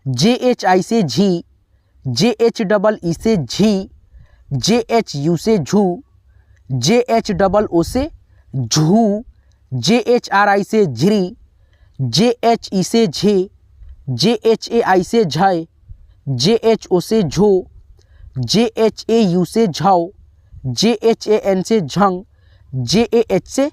JHI से झी, JHEE से झी, JHU से झू, JHOO से झू, JHRI से झरी, JHE से झे, JHAI से झय, JHO से झो, JHAU से झौ, JHAN से झंग, JAH से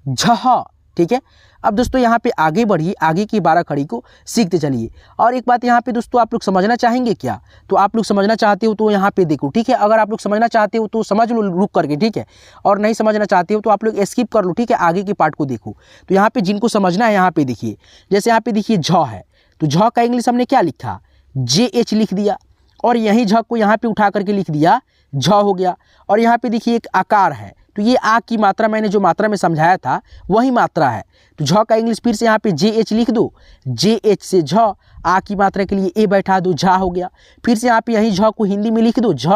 झह। ठीक है, अब दोस्तों यहाँ पे आगे बढ़िए, आगे की 12 खड़ी को सीखते चलिए। और एक बात यहाँ पे दोस्तों आप लोग समझना चाहेंगे क्या, तो आप लोग समझना चाहते हो तो यहाँ पे देखो। ठीक है, अगर आप लोग समझना चाहते हो तो समझ लो रुक करके। ठीक है, और नहीं समझना चाहते हो तो आप लोग स्किप कर लो। ठीक है, आगे के पार्ट को देखो। तो यहाँ पे जिनको समझना है यहाँ पे देखिए, जैसे यहाँ पे देखिए झ है, तो झ का इंग्लिश हमने क्या लिखा, JH लिख दिया, और यही झ को यहाँ पे उठा करके लिख दिया, झ हो गया। और यहाँ पे देखिए एक आकार है, तो ये आ की मात्रा मैंने जो मात्रा में समझाया था वही मात्रा है। तो झ का इंग्लिश फिर से यहाँ पे JH लिख दो, JH से झ, आ की मात्रा के लिए ए बैठा दो, झा हो गया। फिर से यहाँ पे यही झ को हिंदी में लिख दो झ,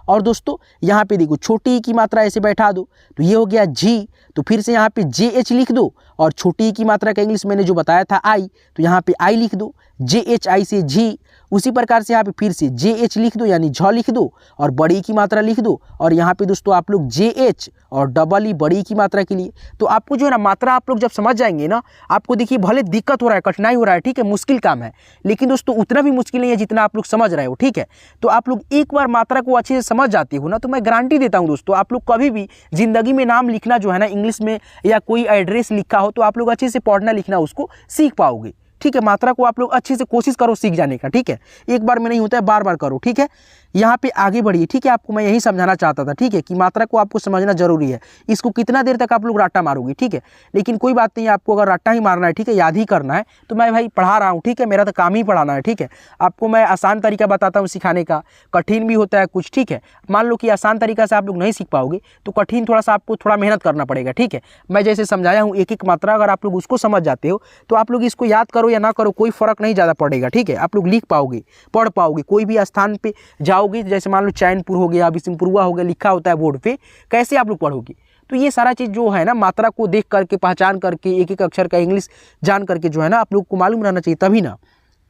और दोस्तों यहाँ पे देखो छोटी ई की मात्रा ऐसे बैठा दो, तो ये हो गया झी। तो फिर से यहाँ पे JH लिख दो, और छोटी ई की मात्रा का इंग्लिश मैंने जो बताया था आई, तो यहाँ पे आई लिख दो, JHI से झी। उसी प्रकार से यहाँ पे फिर से JH लिख दो, यानी झ लिख दो, और बड़ी की मात्रा लिख दो, और यहाँ पे दोस्तों आप लोग JH और डबल ई बड़ी की मात्रा के लिए। तो आपको जो है ना मात्रा आप लोग जब समझ जाएंगे ना, आपको देखिए भले दिक्कत हो रहा है, कठिनाई हो रहा है, ठीक है, मुश्किल काम है, लेकिन दोस्तों उतना भी मुश्किल नहीं है जितना आप लोग समझ रहे हो। ठीक है, तो आप लोग एक बार मात्रा को अच्छे से समझ जाते हो ना, तो मैं गारंटी देता हूँ दोस्तों, आप लोग कभी भी जिंदगी में नाम लिखना जो है ना इंग्लिश में, या कोई एड्रेस लिखा हो तो आप लोग अच्छे से पढ़ना लिखना उसको सीख पाओगे। ठीक है, मात्रा को आप लोग अच्छे से कोशिश करो सीख जाने का। ठीक है, एक बार में नहीं होता है, बार बार करो। ठीक है, यहाँ पे आगे बढ़िए। ठीक है, आपको मैं यही समझाना चाहता था। ठीक है, कि मात्रा को आपको समझना जरूरी है, इसको कितना देर तक आप लोग रट्टा मारोगे। ठीक है, लेकिन कोई बात नहीं, आपको अगर रट्टा ही मारना है, ठीक है, याद ही करना है, तो मैं भाई पढ़ा रहा हूँ। ठीक है, मेरा तो काम ही पढ़ाना है। ठीक है, आपको मैं आसान तरीका बताता हूँ सिखाने का, कठिन भी होता है कुछ। ठीक है, मान लो कि आसान तरीका से आप लोग नहीं सीख पाओगे तो कठिन थोड़ा सा आपको थोड़ा मेहनत करना पड़ेगा। ठीक है, मैं जैसे समझाया हूँ एक एक मात्रा, अगर आप लोग उसको समझ जाते हो तो आप लोग इसको याद करो या ना करो कोई फर्क नहीं ज़्यादा पड़ेगा। ठीक है, आप लोग लिख पाओगे, पढ़ पाओगे, कोई भी स्थान पे जाओगे, जैसे मान लो चैनपुर हो गया, बिशनपुरवा हो गया, लिखा होता है बोर्ड पे, कैसे आप लोग पढ़ोगे। तो ये सारा चीज़ जो है ना मात्रा को देख करके, पहचान करके, एक एक अक्षर का इंग्लिश जान करके जो है ना आप लोग को मालूम रहना चाहिए, तभी ना।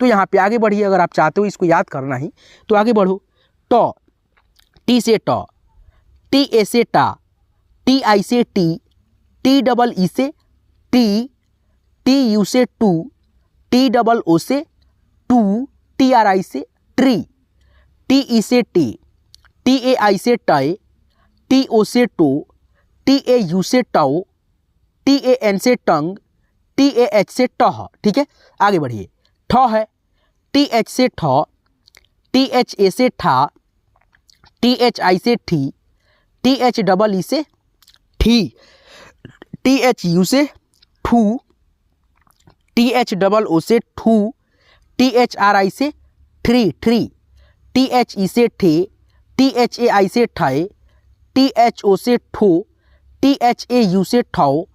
तो यहाँ पे आगे बढ़िए, अगर आप चाहते हो इसको याद करना ही तो आगे बढ़ो। ट, टी से ट, TA से टा, TI से टी, TEE से टी, TU से टू, TOO से टू, TRI से ट्री, TE से टी, TAI से टय, TO से टो, TAU से टो, TAN से टंग, TAH से टह, ठीक है। आगे बढ़िए, ठ है, TH से ठ, THA से ठा, THI से ठी, THEE से ठी, THU से ठू, THOO से ठू, THRI से ट्री ट्री, THE से ठे, THAI से ठाए, THO से ठो, THAU से ठाओ,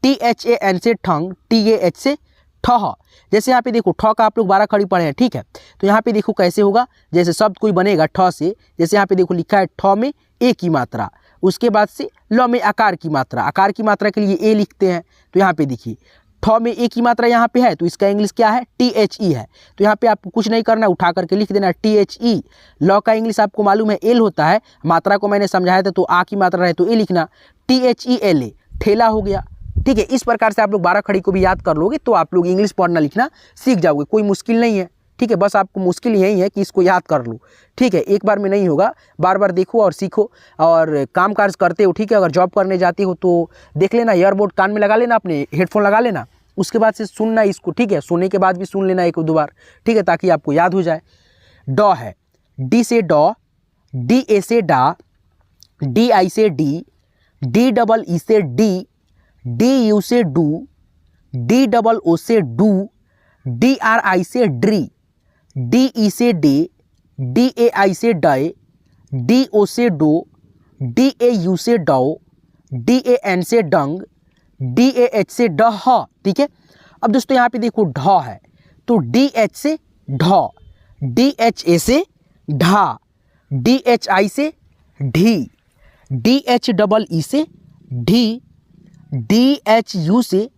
THAN से ठंग, TAH से ठह। जैसे यहाँ पे देखो ठ का आप लोग 12 खड़ी पढ़े हैं, ठीक है। तो यहाँ पे देखो कैसे होगा, जैसे शब्द कोई बनेगा ठ से, जैसे यहाँ पे देखो लिखा है ठ में ए की मात्रा, उसके बाद से ल में आकार की मात्रा, आकार की मात्रा के लिए ए लिखते हैं। तो यहाँ पे देखिए ठ में ए की मात्रा यहाँ पे है, तो इसका इंग्लिश क्या है, THE है। तो यहाँ पे आपको कुछ नहीं करना, उठा करके लिख देना THE। ल का इंग्लिश आपको मालूम है एल होता है, मात्रा को मैंने समझाया था, तो आ की मात्रा रहे तो ए लिखना, THELA ठेला हो गया, ठीक है। इस प्रकार से आप लोग 12 खड़ी को भी याद कर लोगे तो आप लोग इंग्लिश पढ़ना लिखना सीख जाओगे, कोई मुश्किल नहीं है, ठीक है। बस आपको मुश्किल यही है कि इसको याद कर लो, ठीक है। एक बार में नहीं होगा, बार बार देखो और सीखो और काम काज करते हो, ठीक है। अगर जॉब करने जाते हो तो देख लेना, ईयरबड कान में लगा लेना, अपने हेडफोन लगा लेना, उसके बाद से सुनना इसको, ठीक है। सुनने के बाद भी सुन लेना एक दो बार, ठीक है, ताकि आपको याद हो जाए। ड है, डी से डॉ, DA से डा, DI से डी, DEE से डी, DU से डू, DOO से डू, DRI से ड्री, DE से डे, DAI से डय, DO से डो, DAU से डौ, DAN से डंग, DAH से डह, ठीक है। अब दोस्तों यहाँ पे देखो ढ है, तो DH से ढ, DHA से ढा, DHI से ढी, DHEE से ढी, DHU से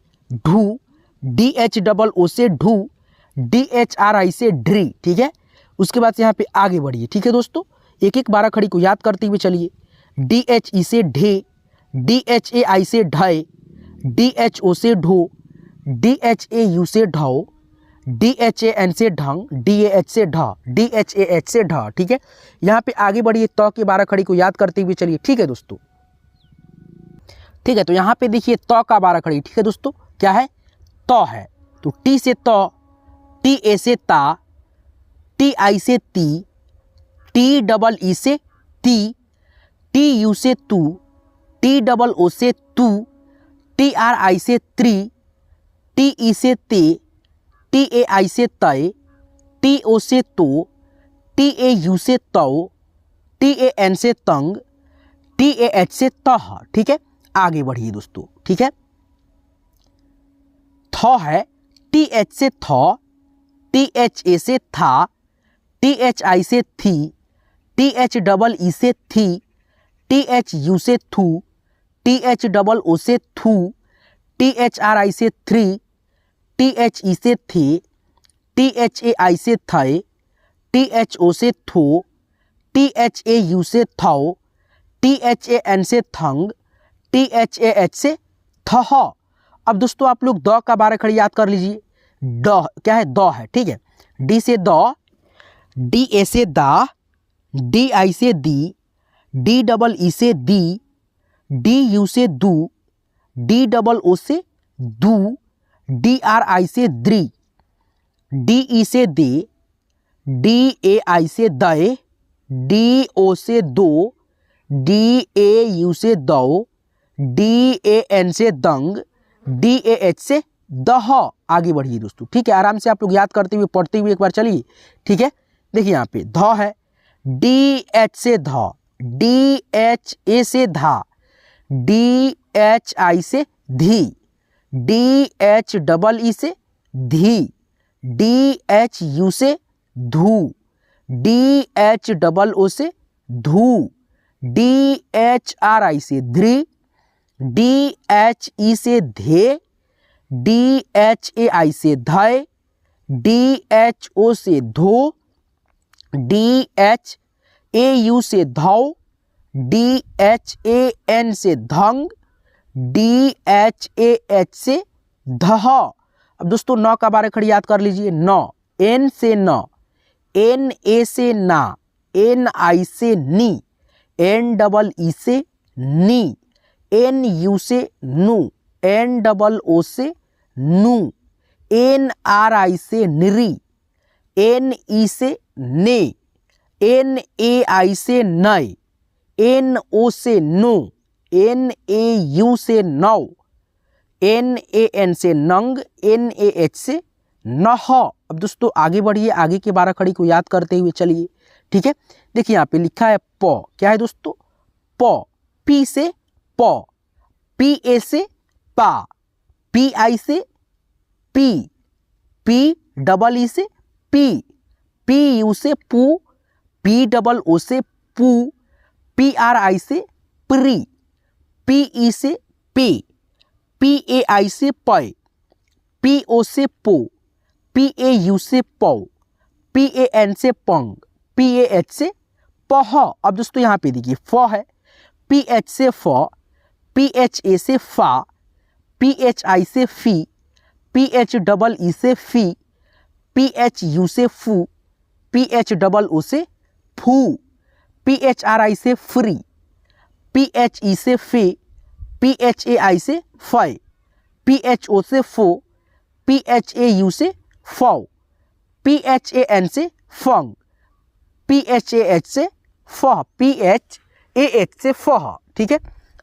ढू, DHOO से ढू, DHRI से ढ्री, ठीक है। उसके बाद से यहाँ पे आगे बढ़िए, ठीक है दोस्तों। एक एक 12 खड़ी को याद करते हुए चलिए। DHE से ढे, DHAI से ढय, DHO से ढो, DHAU से ढाओ, DHAN से ढंग, DAH से ढ, DHAH से ढ, ठीक है। यहाँ पे आगे बढ़िए, त के 12 खड़ी को याद करते हुए चलिए, ठीक है दोस्तों, ठीक है। तो यहाँ पे देखिए त का 12 खड़ी, ठीक है दोस्तों, क्या है, त है, तो टी से त, TA से ता, TI से ती, TEE से ती, TU से तू, TOO से तू, TRI से त्री, TE से ते, TAI से तय, TO से तो, TAU से तौ, TAN से तंग, TAH से तह, ठीक है। आगे बढ़िए दोस्तों, ठीक है। थ है, TH से थ, THA से था, THI से थी, THEE से थी, THU से थू, THOO से थू, THRI से थ्री, THE से थे, THAI से थे, THO से थो, THAU से थौ, THAN से थंग, THAH से थह। अब दोस्तों आप लोग द का 12 खड़ी याद कर लीजिए। ड क्या है, द है, ठीक है। डी से द, DA से दा, DI से दी, DEE से दी, DU से दू, DOO से दू, DRI से द्री, DE से दे, DAI से दय, DO से दो, DAU से दौ, DAN से दंग, DAH से दह। आगे बढ़िए दोस्तों, ठीक है। आराम से आप लोग याद करते हुए पढ़ते हुए एक बार चलिए, ठीक है। देखिए यहाँ पे ध है, DH से ध, DHA से धा, DHI से धी, DHEE से धी, DHU से धू, DHOO से धू, DHRI से ध्री, DHE से धे, DHAI से धय, DHO से धो, DHAU से धौ, DHAN से धंग, DHAH से धह। अब दोस्तों न का 12 खड़ी याद कर लीजिए। न, N से न, NA से ना, NI से नी, NEE से नी, NU से नू, एन डबल ओ से नू, एन आर आई से निरी, एन ई से ने, एन ए आई से नय, एन ओ से नो, एन ए यू से नौ, एन ए एन से नंग, एन ए एच से नह। अब दोस्तों आगे बढ़िए, आगे के 12 खड़ी को याद करते हुए चलिए। ठीक है, देखिए यहाँ पे लिखा है प, क्या है दोस्तों? प, पी से प, पी ए से पा, पी आई से पी, पी डबल ई से पी, पी यू से पू, पी डबल ओ से पू, पी आर आई से प्री, पी ई से पे, पी ए आई से पय, पी ओ से पो, पी ए यू से पौ, पी ए एन से पंग, पी ए एच से पह। अब दोस्तों यहाँ पे देखिए फ है, पी एच से फ, पी एच ए से फा, पी एच आई से फी, पी एच डबल ई से फी, पी एच यू से फू, पी एच डबल ओ से फू, पी एच आर आई से फ्री, पी एच ई से फे, पी एच ए आई से फय, पी एच ओ से फो, पी एच ए यू से फौ, पी एच ए एन से फंग, पी एच ए एच से फह, पी एच ए एच से फह। ठीक है,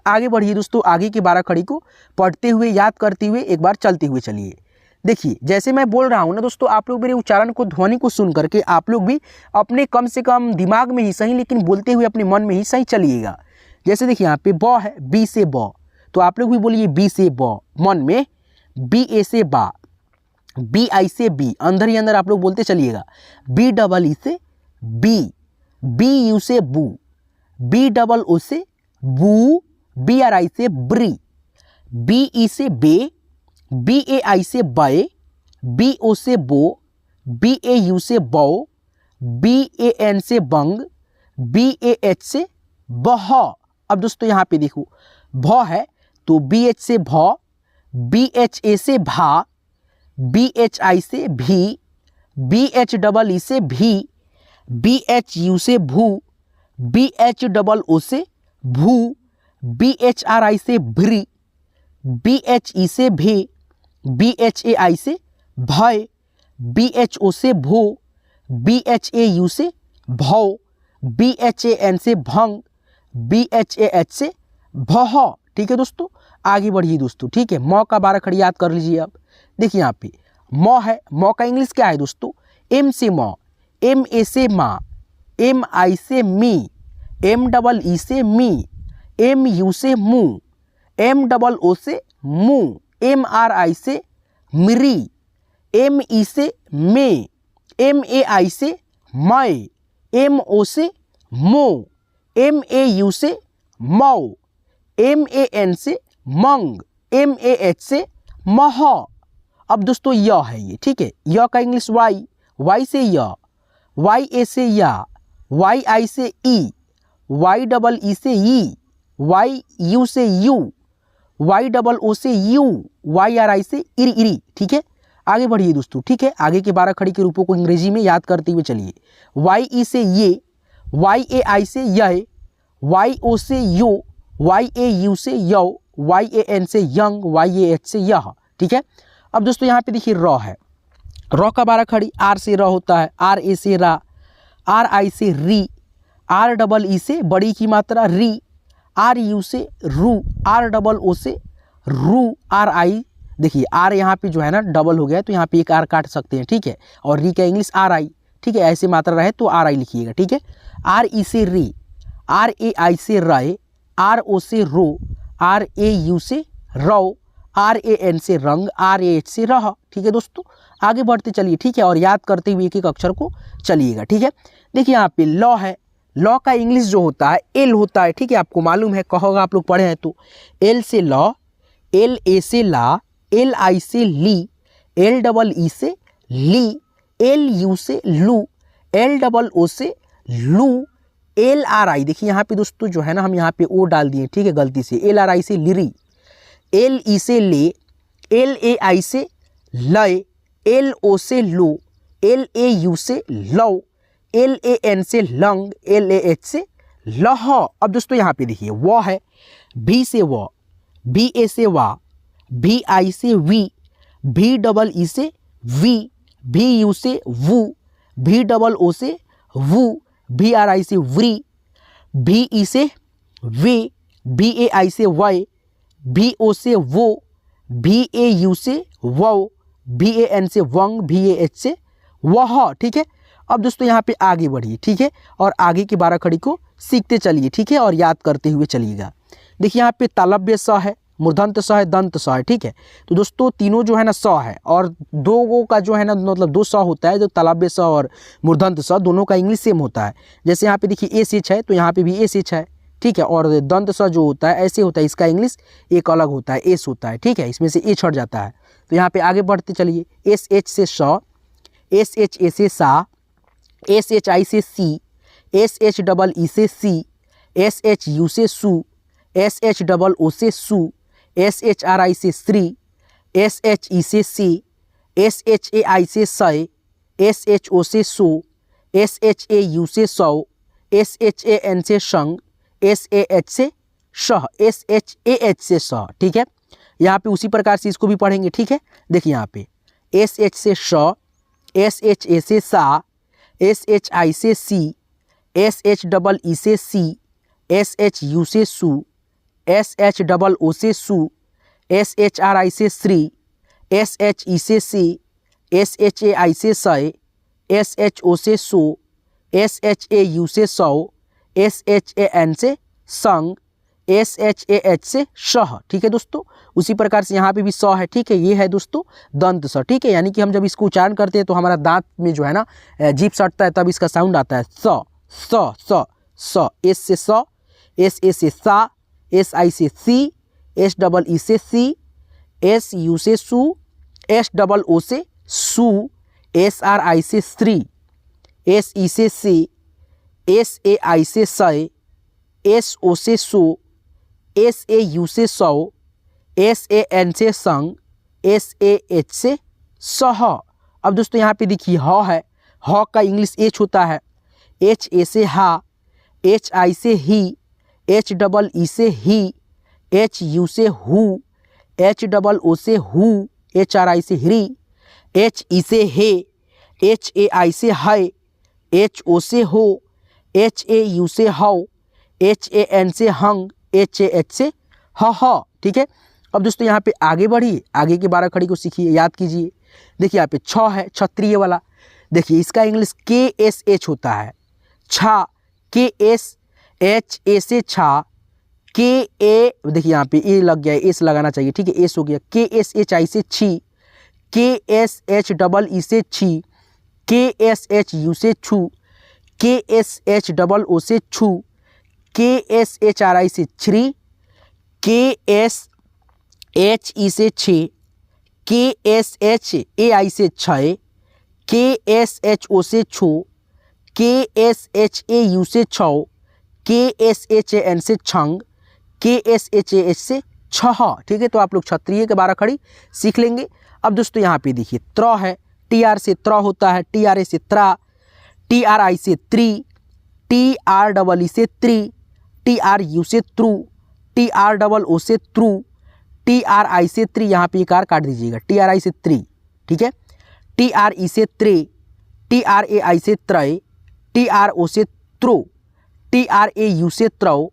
आगे बढ़िए दोस्तों, आगे की 12 खड़ी को पढ़ते हुए याद करते हुए एक बार चलते हुए चलिए। देखिए जैसे मैं बोल रहा हूँ ना दोस्तों, आप लोग मेरे उच्चारण को, ध्वनि को सुन करके आप लोग भी अपने कम से कम दिमाग में ही सही, लेकिन बोलते हुए अपने मन में ही सही चलिएगा। जैसे देखिए यहाँ पे ब है, बी से ब, तो आप लोग भी बोलिए बी से ब, मन में बी ए से बा, बी आई से बी, अंदर ही अंदर आप लोग बोलते चलिएगा। बी डबल ई से बी, बी यू से बू, बी डबल ओ से बू, बी आर आई से ब्री, बी ई से बे, बी ए आई से बय, बी ओ से बो, बी ए यू से बौ, बी ए एन से बंग, बी ए एच से बह। अब दोस्तों यहाँ पे देखो भ है तो बी एच से भ, बी एच ए से भा, बी एच आई से भी, बी एच डबल ई से भी, बी एच यू से भू, बी एच डबल ओ से भू, बी एच आर आई से भ्री, बी एच ई से भे, बी एच ए आई से भय, बी एच ओ से भो, बी एच ए यू से भौ, बी एच ए एन से भंग, बी एच ए एच से भह। ठीक है दोस्तों, आगे बढ़िए दोस्तों। ठीक है, म का 12 खड़ी याद कर लीजिए। अब देखिए यहाँ पे म है, म का इंग्लिश क्या है दोस्तों? एम से म, एम ए से माँ, एम आई से मी, एम डबल ई से मी, एम यू से मू, एम डबल ओ से मू, एम आर आई से मिरी, एम ई से मे, एम ए आई से मय, एम ओ से मो, एम ए यू से मौ, एम ए एन से मंग, एम ए एच से मह। अब दोस्तों य है ये। ठीक है, य का इंग्लिश वाई, वाई से य, वाई ए से या, वाई आई से ई, वाई डबल ई से ई, वाई यू से यू, वाई डबल ओ से यू, वाई आर आई से इरी इरी। ठीक है, आगे बढ़िए दोस्तों। ठीक है, आगे के 12 खड़ी के रूपों को अंग्रेजी में याद करते हुए चलिए। वाई ई से ये, वाई ए आई से यह, वाई ओ से यो, वाई ए यू से यौ, वाई ए एन से यंग, वाई ए एच से यह। ठीक है, अब दोस्तों यहाँ पे देखिए र है, र का 12 खड़ी आर से र होता है, आर ए से रा, आर आई से री, आर डबल ई से बड़ी की मात्रा री, आर यू से रू, आर डबल ओ से रू, आर आई। देखिए आर यहाँ पे जो है ना डबल हो गया है, तो यहाँ पे एक आर काट सकते हैं। ठीक है, और री का इंग्लिश आर आई। ठीक है, ऐसे मात्रा रहे तो आर आई लिखिएगा। ठीक है, आर ई से री, आर ए आई से रय, आर ओ से रो, आर ए यू से रौ, आर ए एन से रंग, आर ए एच से रह। ठीक है दोस्तों, आगे बढ़ते चलिए। ठीक है, और याद करते हुए एक एक अक्षर को चलिएगा। ठीक है, देखिए यहाँ पे लॉ है, लॉ का इंग्लिश जो होता है एल होता है। ठीक है, आपको मालूम है, कहोगा आप लोग पढ़े हैं तो। एल से लॉ, एल ए से ला, एल आई से ली, एल डबल ई से ली, एल यू से लू, एल डबल ओ से लू, एल आर आई। देखिए यहाँ पे दोस्तों जो है ना, हम यहाँ पे ओ डाल दिए। ठीक है, गलती से। एल आर आई से लिरी, एल ई से ले, एल ए आई से लय, एल ओ से लो, एल ए यू से लव, एल ए एन से लंग, एल ए एच से लह। अब दोस्तों यहाँ पे देखिए व है, भी से व, बी ए से वा, भी आई से वी, भी डबल ई से वी, भी यू से वू, भी डबल ओ से वू, भी आर आई से व्री, भी ई से वे, भी ए आई से वाई, भी ओ से वो, भी ए यू से वो, भी ए एन से वंग, भी ए एच से वह। ठीक है, अब दोस्तों यहाँ पे आगे बढ़िए। ठीक है, और आगे की 12 खड़ी को सीखते चलिए। ठीक है, और याद करते हुए चलिएगा। देखिए यहाँ पे तालव्य स है, मूर्धन्त स है, दंत स है। ठीक है, तो दोस्तों तीनों जो है ना स है, और दो का जो है ना मतलब 2 स होता है, जो तालव्य स और मूर्धन्त स दोनों का इंग्लिश सेम होता है। जैसे यहाँ पे देखिए एस एच है, तो यहाँ पे भी एस एच है। ठीक है, और दंत स जो होता है ऐसे होता है, इसका इंग्लिश एक अलग होता है, एस होता है। ठीक है, इसमें से ए छट जाता है। तो यहाँ पे आगे बढ़ते चलिए। एस एच से स, एस एच ए से सा, एस एच आई से सी, एस एच डबल ई से सी, एस एच यू से सू, एस एच डबल ओ से सू, एस एच आर आई से श्री, एस एच ई से सी, एस एच ए आई से सय, एस एच ओ से सो, एस एच ए यू से सौ, एस एच ए एन से शंग, एस ए एच से शह, एस एच ए एच से स। ठीक है, यहाँ पे उसी प्रकार से इसको भी पढ़ेंगे। ठीक है, देखिए यहाँ पे एस एच से श, एस एच ए से सा, एस एच आई से सी, एस एच डबल ई से सी, एस एच यू से सू, एस एच डबल ओ से सू, एस एच आर आई से श्री, एस एच ई से सी, एस एच ए आई से सय, एस एच ओ से सो, एस एच ए यू से सौ, एस एच ए एन से संग, एस एच ए एच से शह। ठीक है दोस्तों, उसी प्रकार से यहाँ पे भी स है। ठीक है, ये है दोस्तों दंत स। ठीक है, यानी कि हम जब इसको उच्चारण करते हैं तो हमारा दांत में जो है ना जीभ सटता है, तब इसका साउंड आता है स स स स। एस से स, एस ए से सा, एस आई से सी, एस डबल ई से सी, एस यू से सू, एस डबल ओ से सू, एस आर आई से श्री, एस ई से सी, एस ए आई से सय, एस ओ से सो, एस ए यू से सौ, एस ए एन से संग, एस ए एच से सह। अब दोस्तों यहाँ पे देखिए ह है, ह का इंग्लिश एच होता है, एच ए से हा, एच आई से ही, एच डबल ई से ही, एच यू से हु, एच डबल ओ से हु, एच आर आई से हरी, एच ई से हे, एच ए आई से है, एच ओ से हो, एच ए यू से हौ, एच ए एन से हंग, एच ए एच से ह। ठीक है, अब दोस्तों यहाँ पे आगे बढ़िए, आगे की 12 खड़ी को सीखिए, याद कीजिए। देखिए यहाँ पे छ है, क्षत्रिय वाला। देखिए इसका इंग्लिश के एस एच होता है, छा, के एस एच ए से छा, के ए, देखिए यहाँ पे ए लग गया है, एस लगाना चाहिए। ठीक है, एस हो गया, के एस एच आई से छी, के एस एच डबल ई से छी, के एस एच यू से छू, के एस एच डबल ओ से छू, के एस एच आर आई से छ्री, के एस एच ई से छे, के एस एच ए आई से छय, के एस एच ओ से छो, के एस एच ए यू से छौ, के एस एच ए एन से छंग, के एस एच ए एच से छह। ठीक है, तो आप लोग क्षत्रिय के 12 खड़ी सीख लेंगे। अब दोस्तों यहाँ पे देखिए त्र है, टी आर से त्र होता है, टी आर ए से त्रा, टी आर आई से tree, T R double E से त्री, टी आर यू से true, T R double O से त्रु, टी आर आई से त्री, यहाँ पे एक आर काट दीजिएगा, टी आर आई से त्री। ठीक है, टी आर ई से त्रे, टी आर ए आई से त्रय, टी आर ओ से throw, T R A you से त्रौ,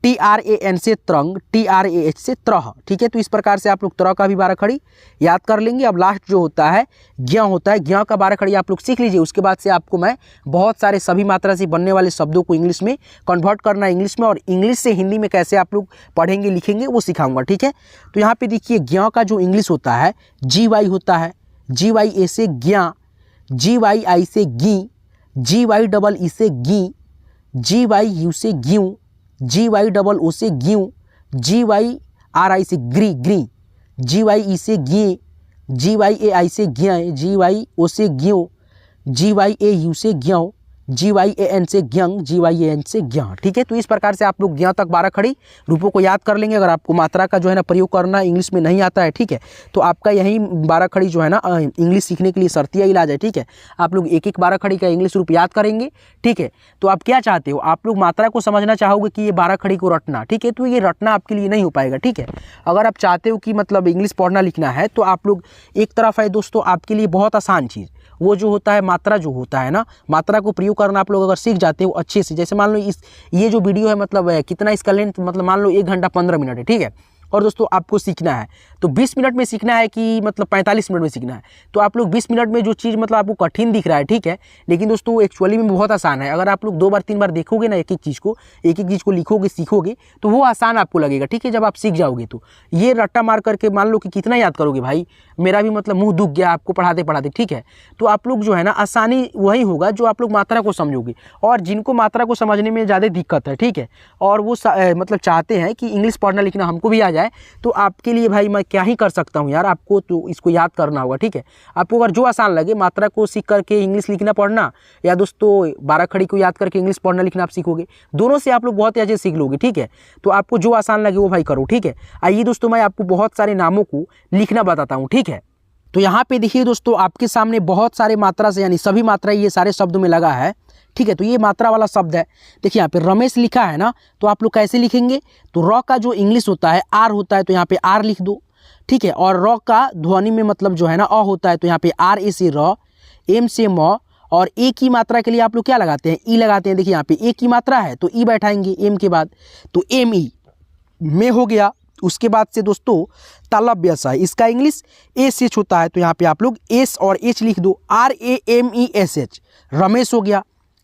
टी आर ए एन से त्रंग, टी आर ए एच से त्रह। ठीक है, तो इस प्रकार से आप लोग त्रह का भी 12 खड़ी याद कर लेंगे। अब लास्ट जो होता है ज्ञ होता है, ज्ञ का 12 खड़ी आप लोग सीख लीजिए। उसके बाद से आपको मैं बहुत सारे सभी मात्रा से बनने वाले शब्दों को इंग्लिश में कन्वर्ट करना है इंग्लिश में, और इंग्लिश से हिंदी में कैसे आप लोग पढ़ेंगे लिखेंगे वो सिखाऊंगा। ठीक है, तो यहाँ पे देखिए ज्ञ का जो इंग्लिश होता है जी वाई होता है, जी वाई ए से ज्ञा, जी वाई आई से गी, जी वाई डबल ई से गी, जी वाई यू से ग्यू, जी वाई डबल ओ से ग्यू, जी वाई आर आई से ग्री ग्री, जी वाई ई से गिए, जी वाई ए आई से ग्याए, जी वाई ओ से ग्यो, जी वाई ए यू से ग्यों, GYAN से ग्यंग, GYAN से ग्यां। ठीक है, तो इस प्रकार से आप लोग ग्यां तक 12 खड़ी रूपों को याद कर लेंगे। अगर आपको मात्रा का जो है ना प्रयोग करना इंग्लिश में नहीं आता है, ठीक है, तो आपका यही 12 खड़ी जो है ना इंग्लिश सीखने के लिए शर्तिया इलाज है। ठीक है, आप लोग एक एक 12 खड़ी का इंग्लिश रूप याद करेंगे। ठीक है, तो आप क्या चाहते हो, आप लोग मात्रा को समझना चाहोगे कि ये 12 खड़ी को रटना। ठीक है, तो ये रटना आपके लिए नहीं हो पाएगा। ठीक है, अगर आप चाहते हो कि मतलब इंग्लिश पढ़ना लिखना है तो आप लोग एक तरफ है दोस्तों, आपके लिए बहुत आसान चीज़ वो जो होता है मात्रा, जो होता है ना, मात्रा को प्रयोग करना आप लोग अगर सीख जाते हो अच्छे से। जैसे मान लो ये जो वीडियो है मतलब कितना इसका लेंथ, मतलब मान लो 1 घंटा 15 मिनट है। ठीक है, और दोस्तों आपको सीखना है तो 20 मिनट में सीखना है कि मतलब 45 मिनट में सीखना है, तो आप लोग 20 मिनट में जो चीज़ मतलब आपको कठिन दिख रहा है, ठीक है, लेकिन दोस्तों एक्चुअली में बहुत आसान है। अगर आप लोग 2 बार 3 बार देखोगे ना एक एक चीज़ को लिखोगे सीखोगे तो वो आसान आपको लगेगा। ठीक है, जब आप सीख जाओगे तो ये रट्टा मार करके मान लो कि कितना याद करोगे भाई, मेरा भी मतलब मुँह दुख गया आपको पढ़ाते पढ़ाते। ठीक है, तो आप लोग जो है ना आसानी वही होगा जो आप लोग मात्रा को समझोगे, और जिनको मात्रा को समझने में ज़्यादा दिक्कत है, ठीक है, और वो मतलब चाहते हैं कि इंग्लिश पढ़ना लिखना हमको भी आ जाए, तो आपके लिए भाई मैं क्या ही कर सकता हूँ यार, आपको तो इसको याद करना होगा। ठीक है, आपको अगर जो आसान लगे मात्रा को सीख करके इंग्लिश लिखना पढ़ना, या दोस्तों 12 खड़ी को याद करके इंग्लिश पढ़ना लिखना आप सीखोगे, दोनों से आप लोग बहुत अच्छे सीख लोगे। ठीक है, तो आपको जो आसान लगे वो भाई करो। ठीक है, आइए दोस्तों मैं आपको बहुत सारे नामों को लिखना बताता हूँ। ठीक है, तो यहाँ पे देखिए दोस्तों आपके सामने बहुत सारे मात्रा से यानी सभी मात्रा ये सारे शब्दों में लगा है। ठीक है, तो ये मात्रा वाला शब्द है। देखिए यहाँ पे रमेश लिखा है ना, तो आप लोग कैसे लिखेंगे, तो र का जो इंग्लिश होता है आर होता है, तो यहाँ पे आर लिख दो। ठीक है, और र का ध्वनि में मतलब जो है ना अ होता है, तो यहाँ पे आर ए से र, एम से म, और ए की मात्रा के लिए आप लोग क्या लगाते हैं, ई लगाते हैं। देखिए यहाँ पे ए की मात्रा है तो ई बैठाएंगे एम के बाद, तो एम ई में हो गया। उसके बाद से दोस्तों तालव्य सा, इसका इंग्लिश एस एच होता है, तो यहाँ पे आप लोग एस और एच लिख दो, RAMESH, रमेश हो गया।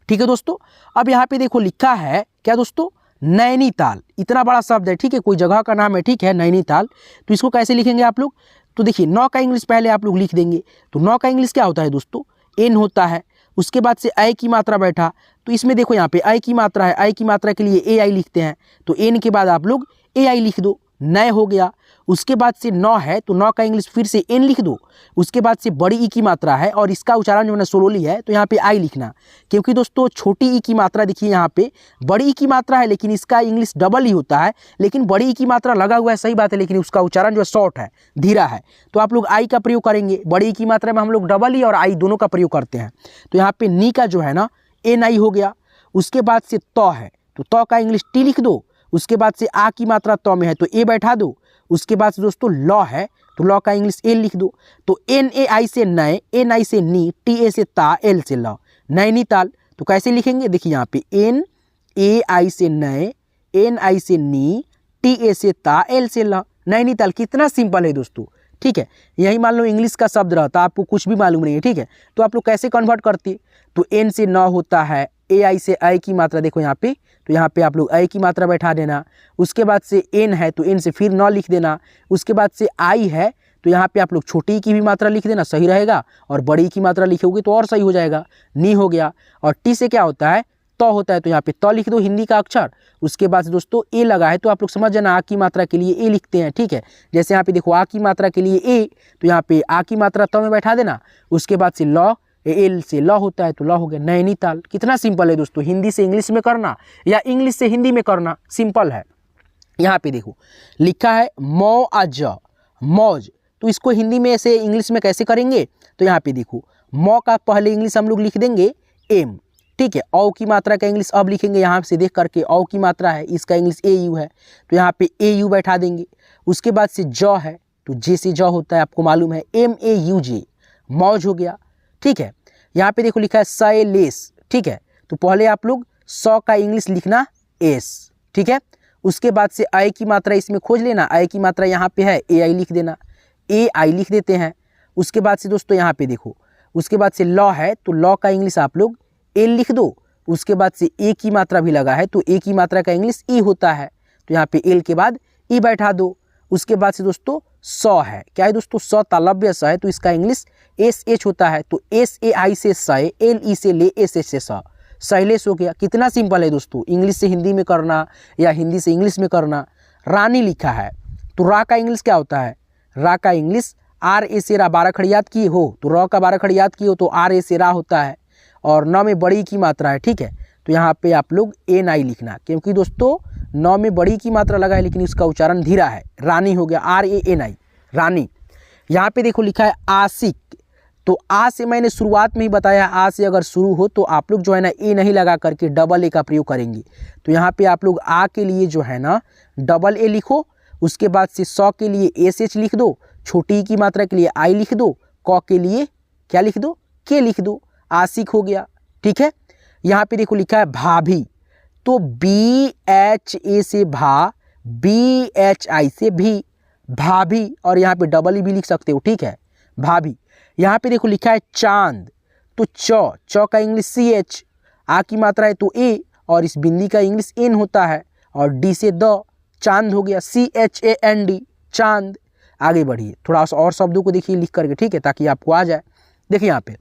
ठीक है दोस्तों, अब यहाँ पे देखो लिखा है क्या दोस्तों, नैनीताल, इतना बड़ा शब्द है। ठीक है, कोई जगह का नाम है, ठीक है, नैनीताल, तो इसको कैसे लिखेंगे आप लोग, तो देखिए 9 का इंग्लिश पहले आप लोग लिख देंगे। तो 9 का इंग्लिश क्या होता है दोस्तों, एन होता है। उसके बाद से आई की मात्रा बैठा, तो इसमें देखो यहाँ पे आई की मात्रा है, आई की मात्रा के लिए AI लिखते हैं, तो एन के बाद आप लोग AI लिख दो, नए हो गया। उसके बाद से 9 है तो 9 का इंग्लिश फिर से एन लिख दो। उसके बाद से बड़ी ई की मात्रा है और इसका उच्चारण जो है ना सोलोली है, तो यहाँ पे आई लिखना, क्योंकि दोस्तों छोटी ई की मात्रा देखिए यहाँ पे बड़ी ई की मात्रा है लेकिन इसका इंग्लिश डबल ही होता है, लेकिन बड़ी ई की मात्रा लगा हुआ है सही बात है, लेकिन उसका उच्चारण जो है शॉर्ट है, धीरा है, तो आप लोग आई का प्रयोग करेंगे। बड़ी ई की मात्रा में हम लोग डबल ई और आई दोनों का प्रयोग करते हैं, तो यहाँ पे नी का जो है ना NI हो गया। उसके बाद से त है तो त का इंग्लिश टी लिख दो। उसके बाद से आ की मात्रा त में है तो ए बैठा दो। उसके बाद से दोस्तों लॉ है तो लॉ का इंग्लिश एल लिख दो। तो NAI से नए, NI से नी, TA से ता, एल से लॉ, नैनीताल। तो कैसे लिखेंगे, देखिए यहाँ पे NAI से नए, NI से नी, TA से ता, एल से लॉ, नैनीताल। कितना सिंपल है दोस्तों। ठीक है, यही मान लो इंग्लिश का शब्द रहता, आपको कुछ भी मालूम नहीं है, ठीक है, तो आप लोग कैसे कन्वर्ट करते, तो एन से 9 होता है, AI से आई की मात्रा देखो यहाँ पे, तो यहाँ पे आप लोग आई की मात्रा बैठा देना। उसके बाद से एन है तो एन से फिर 9 लिख देना। उसके बाद से आई है तो यहाँ पे आप लोग छोटी की भी मात्रा लिख देना, सही रहेगा, और बड़ी की मात्रा लिखोगे तो और सही हो जाएगा। नी हो गया, और टी से क्या होता है, तो होता है, तो यहाँ पे तो लिख दो हिंदी का अक्षर। उसके बाद से दोस्तों ए लगा है तो आप लोग समझ जाना आ की मात्रा के लिए ए लिखते हैं। ठीक है, जैसे यहाँ पे देखो आ की मात्रा के लिए ए, तो यहाँ पे आ की मात्रा तो में बैठा देना। उसके बाद से लॉ, एल से लॉ होता है तो लॉ हो गया नैनीताल। कितना सिंपल है दोस्तों, हिंदी से इंग्लिश में करना या इंग्लिश से हिंदी में करना सिंपल है। यहाँ पे देखो लिखा है मौज, मौज, तो इसको हिंदी में ऐसे इंग्लिश में कैसे करेंगे, तो यहाँ पे देखो मौ का पहले इंग्लिश हम लोग लिख देंगे एम। ठीक है, औ की मात्रा का इंग्लिश अब लिखेंगे यहाँ से देख करके, औ की मात्रा है, इसका इंग्लिश AU है, तो यहाँ पे AU बैठा देंगे। उसके बाद से ज है तो जे से ज होता है, आपको मालूम है, MAUJ, मौज हो गया। ठीक है, यहाँ पे देखो लिखा है सैलेस। ठीक है, तो पहले आप लोग सौ का इंग्लिश लिखना एस। ठीक है, उसके बाद से आई की मात्रा इसमें खोज लेना, आई की मात्रा यहाँ पे है, AI लिख देना, AI लिख देते हैं। उसके बाद से दोस्तों यहाँ पे देखो, उसके बाद से लॉ है तो लॉ का इंग्लिश आप लोग एल लिख दो। उसके बाद से ए की मात्रा भी लगा है तो ए की मात्रा का इंग्लिश ई होता है, तो यहाँ पे एल के बाद ई बैठा दो। उसके बाद से दोस्तों सौ है, क्या है दोस्तों, सौ तालव्य स है तो इसका इंग्लिश SH होता है, तो SAI से सय, LE से ले, SH से स, शैलेश हो गया। कितना सिंपल है दोस्तों, इंग्लिश से हिंदी में करना या हिंदी से इंग्लिश में करना। रानी लिखा है तो रा का इंग्लिश क्या होता है, रा का इंग्लिश RA से रा, 12 खड़ी याद किए हो तो र का 12 खड़ी याद किए हो तो RA से रा होता है। और न में बड़ी की मात्रा है, ठीक है, तो यहाँ पे आप लोग NI लिखना, क्योंकि दोस्तों न में बड़ी की मात्रा लगा है लेकिन इसका उच्चारण धीरा है, रानी हो गया, RANI रानी। यहाँ पे देखो लिखा है आशिक, तो आ से मैंने शुरुआत में ही बताया, आ से अगर शुरू हो तो आप लोग जो है ना ए नहीं लगा करके डबल ए का प्रयोग करेंगे। तो यहाँ पे आप लोग आ के लिए जो है ना डबल ए लिखो, उसके बाद से सौ के लिए SH लिख दो, छोटी की मात्रा के लिए आई लिख दो, क के लिए क्या लिख दो, के लिख दो, आशिक हो गया, ठीक है। यहाँ पे देखो लिखा है भाभी, तो BHA से भा, BHI से भी, भाभी, और यहाँ पे डबल ई भी लिख सकते हो, ठीक है, भाभी। यहाँ पे देखो लिखा है चांद, तो च का इंग्लिश CH, आ की मात्रा है तो A, और इस बिंदी का इंग्लिश N होता है, और D से द, चांद हो गया, CHAND चांद। आगे बढ़िए, थोड़ा सा और शब्दों को देखिए लिख करके, ठीक है, ताकि आपको आ जाए। देखिए यहाँ पे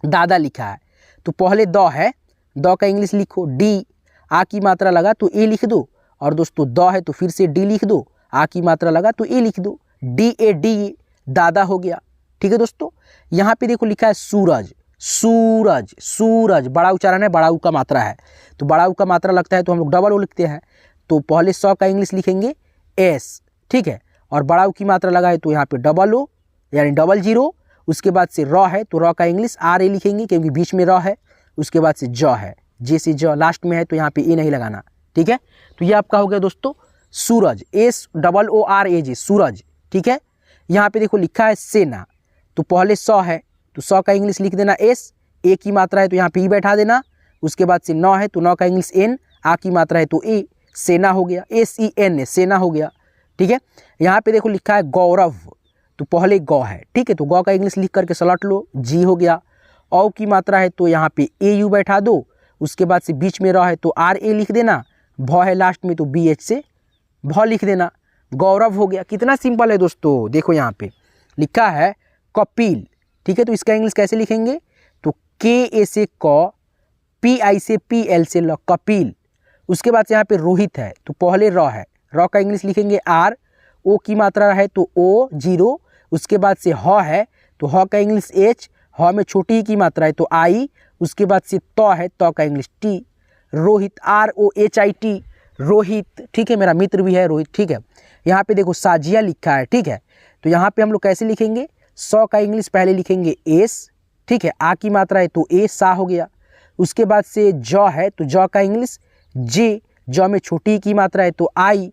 दादा लिखा है, तो पहले द है, द का इंग्लिश लिखो D, आ की मात्रा लगा तो A लिख दो, और दोस्तों द है तो फिर से D लिख दो, आ की मात्रा लगा तो A लिख दो, DADA दादा हो गया, ठीक है दोस्तों। यहाँ पे देखो लिखा है सूरज, सूरज, सूरज बड़ा उच्चारण है, बड़ा उ का मात्रा है, तो बड़ा उ का मात्रा लगता है तो हम लोग डबल ओ लिखते हैं, तो पहले सौ का इंग्लिश लिखेंगे S, ठीक है, और बड़ा उ की मात्रा लगा है तो यहाँ पे डबल ओ यानी 00, उसके बाद से र है तो र का इंग्लिश RA लिखेंगे क्योंकि बीच में र है, उसके बाद से ज है, जे से ज लास्ट में है तो यहाँ पे ए नहीं लगाना, ठीक है। तो ये आपका हो गया दोस्तों सूरज, SOORAJ सूरज, ठीक है। यहाँ पे देखो लिखा है सेना, तो पहले सौ है तो सौ का इंग्लिश लिख देना S, ए की मात्रा है तो यहाँ पे ई बैठा देना, उसके बाद से नौ है तो नौ का इंग्लिश N, आ की मात्रा है तो ए, सेना हो गया, SENA सेना हो गया, ठीक है। यहाँ पे देखो लिखा है गौरव, तो पहले गौ है, ठीक है, तो गौ का इंग्लिश लिख करके सलट लो, जी हो गया, औ की मात्रा है तो यहाँ पे AU बैठा दो, उसके बाद से बीच में र है तो RA लिख देना, भ है लास्ट में तो BH से भ लिख देना, गौरव हो गया। कितना सिंपल है दोस्तों, देखो यहाँ पे लिखा है कपिल, ठीक है, तो इसका इंग्लिश कैसे लिखेंगे, तो KA से क, PI से PL से ल, कपिल। उसके बाद से यहाँ पे रोहित है तो पहले र है, र का इंग्लिश लिखेंगे R, ओ की मात्रा है तो O 0, उसके बाद से ह है तो ह का इंग्लिश H, ह में छोटी की मात्रा है तो I, उसके बाद से त है, त का English T, Rohit ROHIT Rohit, ठीक है, मेरा मित्र भी है रोहित, ठीक है। यहाँ पे देखो साजिया लिखा है, ठीक है, तो यहाँ पे हम लोग कैसे लिखेंगे, सौ का इंग्लिश पहले लिखेंगे S, ठीक है, आ की मात्रा है तो ए, सा हो गया, उसके बाद से ज है तो ज का इंग्लिश J, ज में छोटी की मात्रा है तो I,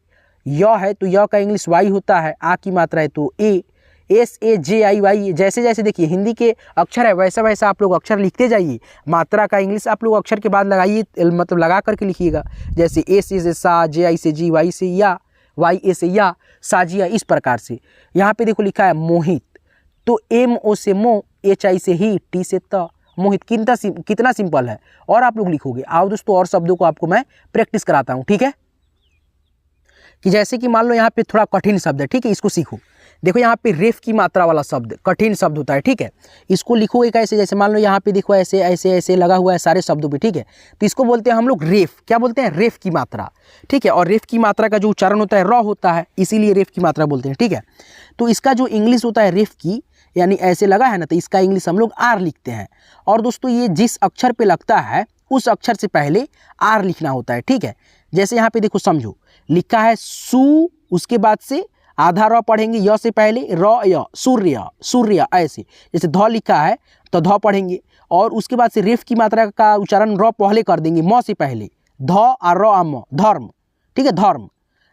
य है तो य का इंग्लिश Y होता है, आ की मात्रा है तो A, SAJIY। जैसे जैसे देखिए हिंदी के अक्षर है वैसा वैसा आप लोग अक्षर लिखते जाइए, मात्रा का इंग्लिश आप लोग अक्षर के बाद लगाइए, मतलब लगा करके लिखिएगा, जैसे A से सा, JI से जी, Y से या, YA से या, साजिया, इस प्रकार से। यहाँ पे देखो लिखा है मोहित, तो MO से मो, HI से ही, T से त, मोहित। कितना सिंपल है, और आप लोग लिखोगे। आओ दोस्तों और शब्दों को आपको मैं प्रैक्टिस कराता हूँ, ठीक है, कि जैसे कि मान लो यहाँ पे थोड़ा कठिन शब्द है, ठीक है, इसको सीखो। देखो यहाँ पे रेफ की मात्रा वाला शब्द कठिन शब्द होता है, ठीक है, इसको लिखोगे कैसे, जैसे मान लो यहाँ पे देखो ऐसे ऐसे ऐसे लगा हुआ है सारे शब्दों पे, ठीक है, तो इसको बोलते हैं हम लोग रेफ, क्या बोलते हैं, रेफ की मात्रा, ठीक है, और रेफ की मात्रा का जो उच्चारण होता है र होता है, इसीलिए रेफ की मात्रा बोलते हैं, ठीक है। तो इसका जो इंग्लिश होता है रेफ की, यानी ऐसे लगा है ना, तो इसका इंग्लिश हम लोग R लिखते हैं। और दोस्तों ये जिस अक्षर पे लगता है उस अक्षर से पहले R लिखना होता है, ठीक है। जैसे यहाँ पे देखो समझो, लिखा है सू, उसके बाद से आधा र पढ़ेंगे, य से पहले र य, सूर्य, सूर्य, ऐसे। जैसे ध लिखा है तो ध पढ़ेंगे, और उसके बाद से रेफ की मात्रा का उच्चारण र पहले कर देंगे, म से पहले, ध और र म, धर्म, ठीक है, धर्म।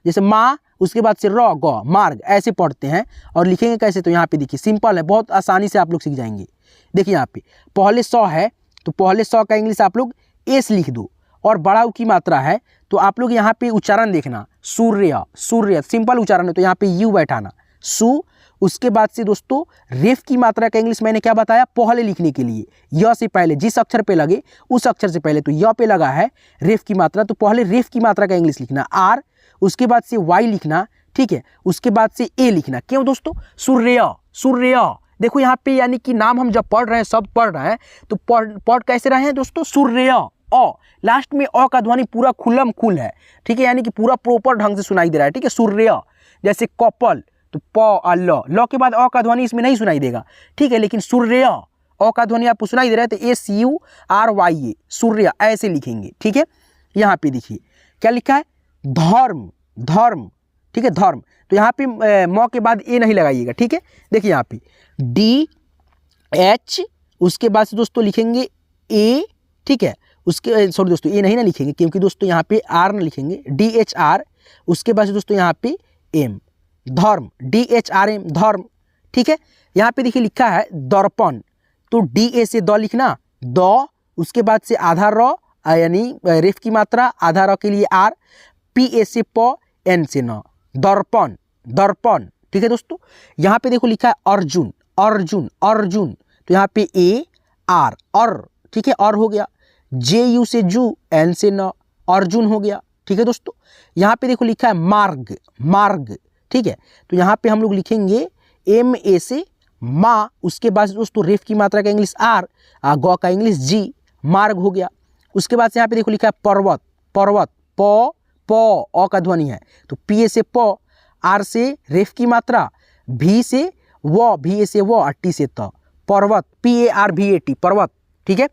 जैसे माँ, उसके बाद से र ग, मार्ग, ऐसे पढ़ते हैं। और लिखेंगे कैसे, तो यहाँ पे देखिए सिंपल है, बहुत आसानी से आप लोग सीख जाएंगे। देखिए यहाँ पे पहले सौ है तो पहले सौ का इंग्लिश आप लोग एस लिख दो, और बड़ा उ की मात्रा है तो आप लोग यहाँ पे उच्चारण देखना, सूर्य, सूर्य, सिंपल उच्चारण है तो यहाँ पे यू बैठाना, सु। उसके बाद से दोस्तों रेफ की मात्रा का इंग्लिश मैंने क्या बताया, पहले लिखने के लिए य से पहले, जिस अक्षर पे लगे उस अक्षर से पहले, तो य पे लगा है रेफ की मात्रा, तो पहले रेफ की मात्रा का इंग्लिश लिखना R, उसके बाद से Y लिखना, ठीक है, उसके बाद से A लिखना। क्यों दोस्तों, सूर्य, सूर्य। देखो यहाँ पे यानी कि नाम हम जब पढ़ रहे हैं, शब्द पढ़ रहे हैं, तो पढ़ कैसे रहे हैं दोस्तों, सूर्य, अ, लास्ट में अ का ध्वनि पूरा खुल्लम खुल है, ठीक है, यानी कि पूरा प्रॉपर ढंग से सुनाई दे रहा है, ठीक है, सूर्य। जैसे कपल, तो प और ल के बाद अ का ध्वनि इसमें नहीं सुनाई देगा, ठीक है, लेकिन सूर्य अ का ध्वनि आपको सुनाई दे रहा है तो SURYA, सूर्य ऐसे लिखेंगे, ठीक है। यहाँ पे देखिए क्या लिखा है, धर्म, धर्म, ठीक है, धर्म। तो यहाँ पे म के बाद ए नहीं लगाइएगा, ठीक है। देखिए यहाँ पे DH, उसके बाद से दोस्तों लिखेंगे ए, ठीक है। उसके सॉरी दोस्तों ए नहीं ना लिखेंगे क्योंकि दोस्तों यहाँ पे आर ना लिखेंगे, DHR, उसके बाद से दोस्तों यहाँ पे एम, धर्म, DHRM, धर्म, ठीक है। यहाँ पे देखिए लिखा है दर्पण, तो DA से द लिखना, द, उसके बाद से आधा र यानी रेफ की मात्रा, आधा र के लिए आर, PA से प, N से न, दर्पण, दर्पण, ठीक है दोस्तों। यहाँ पे देखो लिखा है अर्जुन, अर्जुन, अर्जुन, तो यहाँ पे AR, और, ठीक है, और हो गया। JU से जू, N से न, अर्जुन हो गया, ठीक है दोस्तों। यहाँ पे देखो लिखा है मार्ग, मार्ग, ठीक है। तो यहाँ पे हम लोग लिखेंगे MA से माँ, उसके बाद दोस्तों रेफ की मात्रा का इंग्लिश आर, गौ का इंग्लिश जी, मार्ग हो गया। उसके बाद से यहाँ पे देखो लिखा है पर्वत, पर्वत, प, प, अ का ध्वनि है तो PA से प, आर से रेफ की मात्रा, V से व, VA से व, टी से त, पर्वत, PARVAT, पर्वत, ठीक है।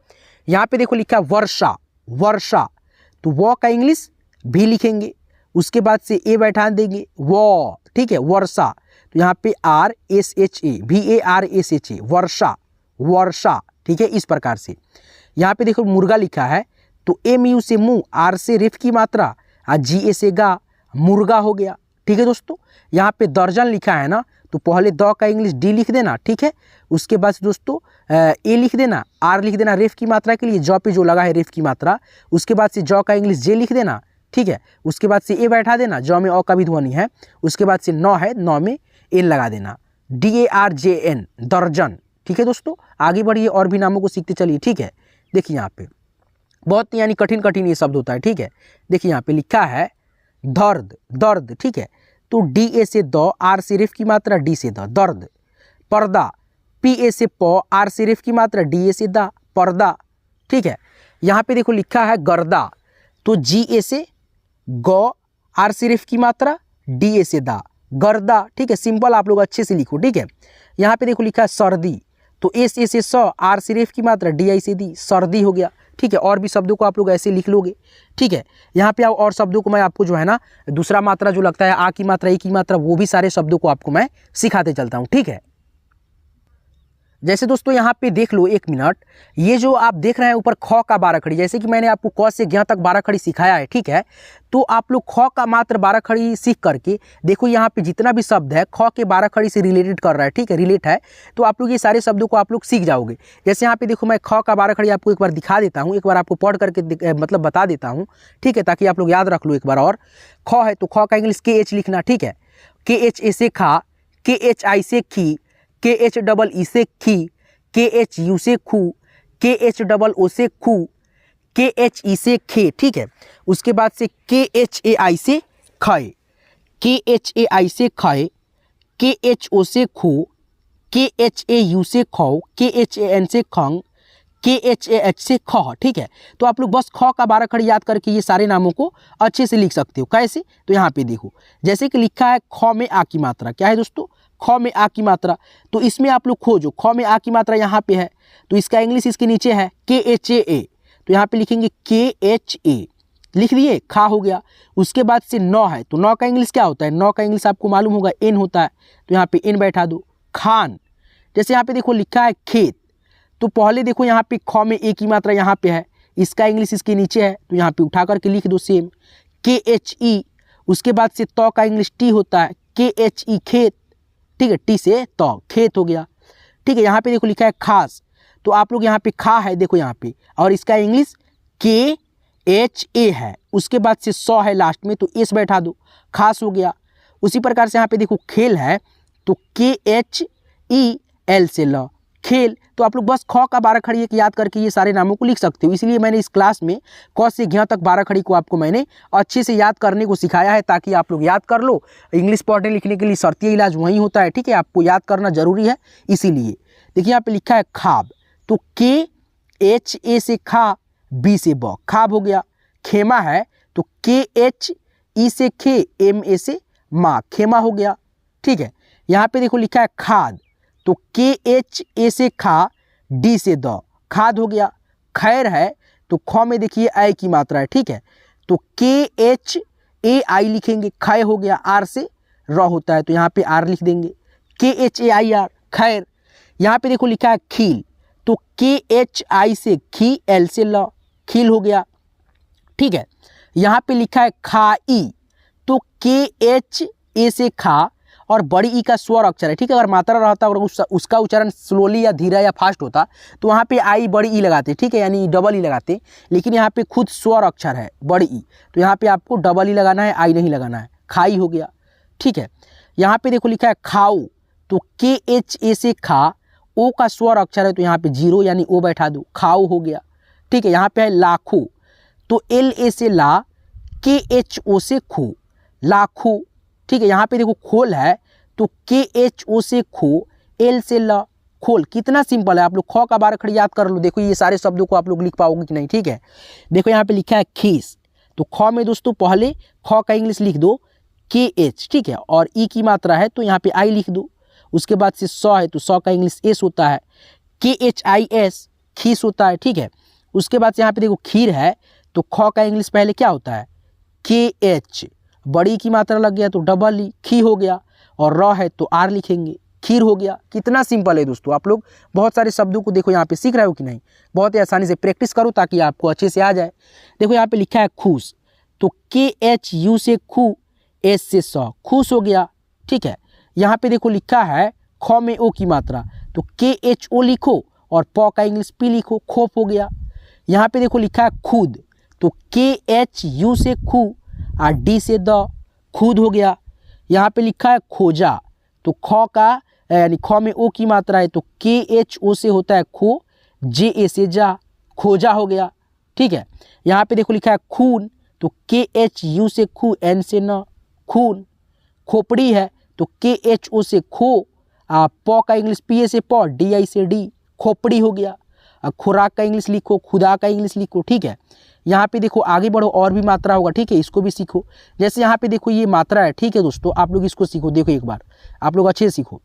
यहाँ पे देखो लिखा है वर्षा, वर्षा, तो व का इंग्लिश भी लिखेंगे, उसके बाद से ए बैठा देंगे व, ठीक है, वर्षा, तो यहाँ पे RSHA, VARSHA, वर्षा, वर्षा, ठीक है। इस प्रकार से यहाँ पे देखो मुर्गा लिखा है तो MU से मुँह, आर से रेफ की मात्रा, GA से गा, मुर्गा हो गया, ठीक है दोस्तों। यहाँ पे दर्जन लिखा है ना तो पहले द का इंग्लिश D लिख देना, ठीक है। उसके बाद दोस्तों ए लिख देना, आर लिख देना रेफ की मात्रा के लिए, ज पे जो लगा है रेफ की मात्रा, उसके बाद से ज का इंग्लिश J लिख देना, ठीक है। उसके बाद से ए बैठा देना, ज में अ का भी ध्वनि है, उसके बाद से न है, न में एन लगा देना, DARJN, दर्जन, ठीक है दोस्तों। आगे बढ़िए और भी नामों को सीखते चलिए, ठीक है। देखिए यहाँ पे बहुत यानी कठिन कठिन ये शब्द होता है, ठीक है। देखिए यहाँ पे लिखा है दर्द, दर्द, ठीक है, तो DA से द, आर से रेफ की मात्रा, D से द, दर्द। पर्दा, PA से प, आर से रेफ की मात्रा, DA से दा, पर्दा, ठीक है। यहाँ पे देखो लिखा है गर्दा, तो GA से ग, आर से रेफ की मात्रा, DA से दा, गर्दा, ठीक है। सिंपल आप लोग अच्छे से लिखो, ठीक है। यहाँ पे देखो लिखा है सर्दी, तो SA से स, आर से रेफ की मात्रा, DI से दी, सर्दी हो गया, ठीक है। और भी शब्दों को आप लोग ऐसे लिख लोगे, ठीक है। यहाँ पे और शब्दों को मैं आपको जो है ना दूसरा मात्रा जो लगता है आ की मात्रा, ए की मात्रा, वो भी सारे शब्दों को आपको मैं सिखाते चलता हूँ, ठीक है। जैसे दोस्तों यहाँ पे देख लो एक मिनट, ये जो आप देख रहे हैं ऊपर ख का 12 खड़ी, जैसे कि मैंने आपको क से ज्ञ तक 12 खड़ी सिखाया है, ठीक है। तो आप लोग ख का मात्र 12 खड़ी सीख करके देखो यहाँ पे जितना भी शब्द है ख के 12 खड़ी से रिलेटेड कर रहा है, ठीक है, रिलेट है, तो आप लोग ये सारे शब्दों को आप लोग सीख जाओगे। जैसे यहाँ पे देखो मैं ख का 12 खड़ी आपको एक बार दिखा देता हूँ, एक बार आपको पढ़ करके मतलब बता देता हूँ, ठीक है, ताकि आप लोग याद रख लो एक बार। और ख है तो ख का इंग्लिश KH लिखना, ठीक है, KHA से खा, KHI से खी, KHEE से खी, KHU से खू, KHOO से खू, KHE से खे, ठीक है। उसके बाद से KHAI से खाए, KHAI से खाए, KHO से खो, KHAU से खाओ, KHAN से खंग, KHAH से ख, ठीक है। तो आप लोग बस ख का 12 खड़ी याद करके ये सारे नामों को अच्छे से लिख सकते हो। कैसे, तो यहाँ पे देखो जैसे कि लिखा है ख में आ की मात्रा, क्या है दोस्तों, ख में आ की मात्रा, तो इसमें आप लोग खोजो, ख में आ की मात्रा यहाँ पे है तो इसका इंग्लिश इसके नीचे है KHA, तो यहाँ पे लिखेंगे KHA, लिख दिए, खा हो गया। उसके बाद से नौ है तो नौ का इंग्लिश क्या होता है, नौ का इंग्लिश आपको मालूम होगा एन होता है, तो यहाँ पे एन बैठा दो, खान। जैसे यहाँ पे देखो लिखा है खेत, तो पहले देखो यहाँ पे ख में ए की मात्रा यहाँ पे है, इसका इंग्लिश इसके नीचे है, तो यहाँ पे उठा करके लिख दो सेम KHE। उसके बाद से त का इंग्लिश टी होता है, KHE खेत, ठीक है, टी से त खेत हो गया, ठीक है। यहाँ पे देखो लिखा है खास, तो आप लोग यहाँ पे खा है देखो यहाँ पे, और इसका इंग्लिश KHA है, उसके बाद से सौ है लास्ट में तो एस बैठा दो, खास हो गया। उसी प्रकार से यहाँ पे देखो खेल है तो KHEL से ल, खेल। तो आप लोग बस ख का 12 खड़ी एक याद करके ये सारे नामों को लिख सकते हो, इसलिए मैंने इस क्लास में क से ज्ञ तक 12 खड़ी को आपको मैंने अच्छे से याद करने को सिखाया है, ताकि आप लोग याद कर लो। इंग्लिश पढ़ने लिखने के लिए शर्तीय इलाज वहीं होता है, ठीक है, आपको याद करना जरूरी है। इसीलिए देखिए यहाँ पे लिखा है खाब, तो KHA से खा, B से ब, खाब हो गया। खेमा है तो KHE से खे, MA से माँ, खेमा हो गया, ठीक है। यहाँ पे देखो लिखा है खाद, तो KHA से खा, डी से द, खाद हो गया। खैर है तो ख में देखिए आई की मात्रा है, ठीक है, तो KHAI लिखेंगे, खै हो गया, आर से र होता है तो यहाँ पे आर लिख देंगे, KHAIR खैर। यहाँ पे देखो लिखा है खील, तो KHI से खी, एल से ल, खील हो गया, ठीक है। यहाँ पे लिखा है खाई, तो KHA से खा और बड़ी ई का स्वर अक्षर है, ठीक है। अगर मात्रा रहता और उसका उच्चारण स्लोली या धीरा या फास्ट होता तो वहाँ पे आई बड़ी ई लगाते, ठीक है, यानी डबल ई लगाते, लेकिन यहाँ पे खुद स्वर अक्षर है बड़ी ई, तो यहाँ पे आपको डबल ई लगाना है, आई नहीं लगाना है, खाई हो गया, ठीक है। यहाँ पे देखो लिखा है खाऊ, तो KHA से खा, ओ का स्वर अक्षर है तो यहाँ पे जीरो यानी ओ बैठा दो, खाऊ हो गया, ठीक है। यहाँ पे है लाखों, तो LA से ला, KHO से खो, लाखों, ठीक है। यहाँ पे देखो खोल है तो KHO से खो, L से ल, खोल। कितना सिंपल है, आप लोग ख का बार खड़ी याद कर लो। देखो ये सारे शब्दों को आप लोग लिख पाओगे कि नहीं, ठीक है। देखो यहाँ पे लिखा है खीस, तो ख में दोस्तों पहले ख का इंग्लिश लिख दो KH, ठीक है, और ई की मात्रा है तो यहाँ पे आई लिख दो। उसके बाद से स है तो स का इंग्लिश एस होता है, KHIS खीस होता है, ठीक है। उसके बाद से यहाँ पे देखो खीर है तो ख का इंग्लिश पहले क्या होता है KH, बड़ी की मात्रा लग गया तो डबल ई, खी हो गया, और र है तो आर लिखेंगे, खीर हो गया। कितना सिंपल है दोस्तों, आप लोग बहुत सारे शब्दों को देखो यहाँ पे सीख रहे हो कि नहीं, बहुत ही आसानी से प्रैक्टिस करो ताकि आपको अच्छे से आ जाए। देखो यहाँ पे लिखा है खुश, तो KHU से खू, एस से स, खुश हो गया, ठीक है। यहाँ पे देखो लिखा है ख में ओ की मात्रा, तो KHO लिखो और प का इंग्लिश पी लिखो, खोप हो गया। यहाँ पे देखो लिखा है खुद, तो KHU से खू और डी से द, खुद हो गया। यहाँ पे लिखा है खोजा, तो ख का यानी ख में ओ की मात्रा है तो KHO से होता है खो, JA से जा, खोजा हो गया, ठीक है। यहाँ पे देखो लिखा है खून, तो KHU से खू, N से न, खून। खोपड़ी है तो KHO से खो, प का इंग्लिश PA से प, DI से डी, खोपड़ी हो गया। खुराक का इंग्लिश लिखो, खुदा का इंग्लिश लिखो, ठीक है। यहाँ पे देखो आगे बढ़ो, और भी मात्रा होगा, ठीक है, इसको भी सीखो। जैसे यहाँ पे देखो ये मात्रा है, ठीक है दोस्तों, आप लोग इसको सीखो, देखो एक बार आप लोग अच्छे से सीखो।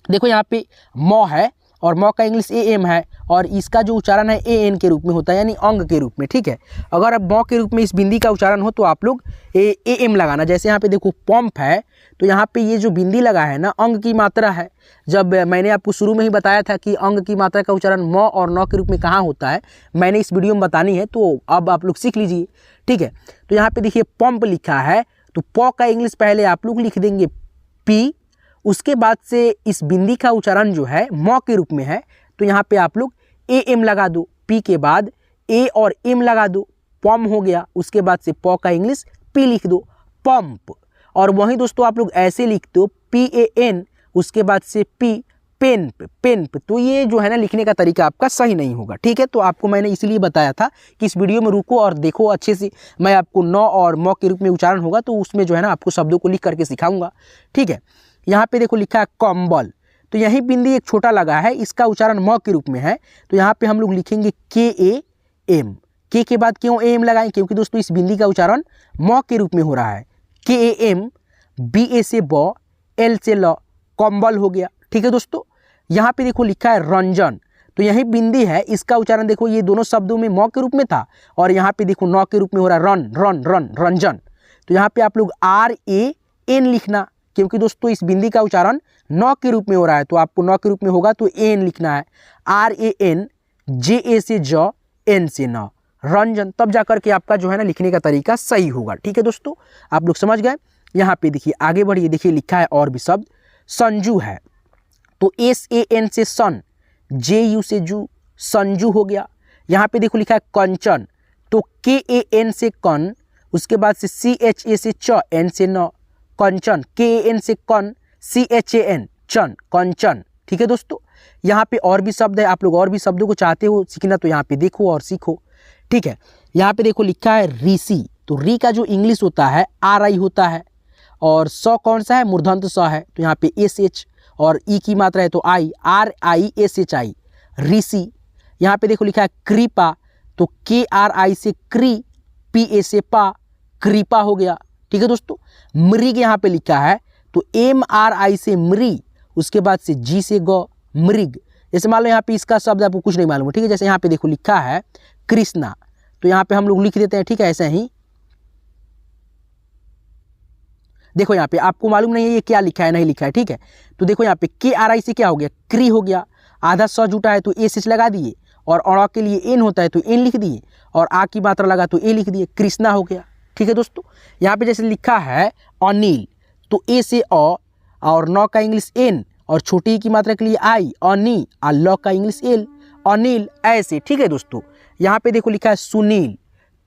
देखो यहाँ पे म है और म का इंग्लिश AM है और इसका जो उच्चारण है AN के रूप में होता है, यानी अंग के रूप में, ठीक है। अगर अब म के रूप में इस बिंदी का उच्चारण हो तो आप लोग AM लगाना। जैसे यहाँ पे देखो पंप है तो यहाँ पे ये जो बिंदी लगा है ना, अंग की मात्रा है। जब मैंने आपको शुरू में ही बताया था कि अंग की मात्रा का उच्चारण म और न के रूप में कहाँ होता है, मैंने इस वीडियो में बतानी है, तो अब आप लोग सीख लीजिए, ठीक है। तो यहाँ पे देखिए पंप लिखा है तो प का इंग्लिश पहले आप लोग लिख देंगे P, उसके बाद से इस बिंदी का उच्चारण जो है म के रूप में है तो यहाँ पे आप लोग AM लगा दो, P के बाद A और M लगा दो, पम हो गया। उसके बाद से प का इंग्लिश P लिख दो, पंप। और वहीं दोस्तों आप लोग ऐसे लिख दो PAN, उसके बाद से P, पेन, पेन। तो ये जो है ना लिखने का तरीका आपका सही नहीं होगा, ठीक है। तो आपको मैंने इसलिए बताया था कि इस वीडियो में रुको और देखो अच्छे से, मैं आपको न और म के रूप में उच्चारण होगा तो उसमें जो है ना आपको शब्दों को लिख करके सिखाऊंगा, ठीक है। यहाँ पे देखो लिखा है कंबल, तो यही बिंदी एक छोटा लगा है, इसका उच्चारण म के रूप में है तो यहाँ पे हम लोग लिखेंगे KAM। के बाद क्यों AM लगाएं, क्योंकि दोस्तों इस बिंदी का उच्चारण म के रूप में हो रहा है। KAM, BA से ब, L से ल, कंबल हो गया, ठीक है दोस्तों। यहाँ पे देखो लिखा है रंजन, तो यही बिंदी है, इसका उच्चारण देखो ये दोनों शब्दों में म के रूप में था और यहाँ पे देखो न के रूप में हो रहा है, रन रन रन रंजन। तो यहाँ पे आप लोग RAN लिखना, क्योंकि दोस्तों इस बिंदी का उच्चारण न के रूप में हो रहा है तो आपको न के रूप में होगा तो एन लिखना है, RAN, JA से ज, N से न, रंजन। तब जाकर के आपका जो है ना लिखने का तरीका सही होगा, ठीक है दोस्तों, आप लोग समझ गए। यहाँ पे देखिए आगे बढ़िए, देखिए लिखा है और भी शब्द, संजू है तो SAN से सन, JU से जू, संजू हो गया। यहाँ पे देखो लिखा है कंचन, तो KAN से कन, उसके बाद से CHA से च, N से न, कंचन। KAN से कन, CHAN, चन, कंचन, ठीक है दोस्तों। यहाँ पे और भी शब्द है, आप लोग और भी शब्दों को चाहते हो सीखना तो यहाँ पे देखो और सीखो, ठीक है। यहाँ पे देखो लिखा है ऋषि, तो री का जो इंग्लिश होता है RI होता है और स कौन सा है, मूर्धन्य स है तो यहाँ पे SH और ई की मात्रा है तो I, RISHI, ऋषि। यहाँ पे देखो लिखा है कृपा, तो KRI से क्री, PA से पा, कृपा हो गया, ठीक है दोस्तों। मृग यहाँ पे लिखा है तो MRI से मृ, उसके बाद से G से ग, मृग। जैसे मान लो यहाँ पे इसका शब्द आपको कुछ नहीं मालूम है, ठीक है। जैसे यहाँ पे देखो लिखा है कृष्णा, तो यहाँ पे हम लोग लिख देते हैं, ठीक है। ऐसे ही देखो यहाँ पे आपको मालूम नहीं है ये क्या लिखा है नहीं लिखा है, ठीक है। तो देखो यहाँ पे KRI से क्या हो गया, क्री हो गया, आधा स जुटा है तो एस लगा दिए, और अड़ा के लिए एन होता है तो एन लिख दिए, और आ की मात्रा लगा तो ए लिख दिए, कृष्णा हो गया, ठीक है दोस्तों। यहाँ पे जैसे लिखा है अनिल, तो ए से अ, और न का इंग्लिश एन, और छोटी की मात्रा के लिए आई, अनि, और ल का इंग्लिश एल, अनिल, ऐसे, ठीक है दोस्तों। यहाँ पे देखो लिखा है सुनील,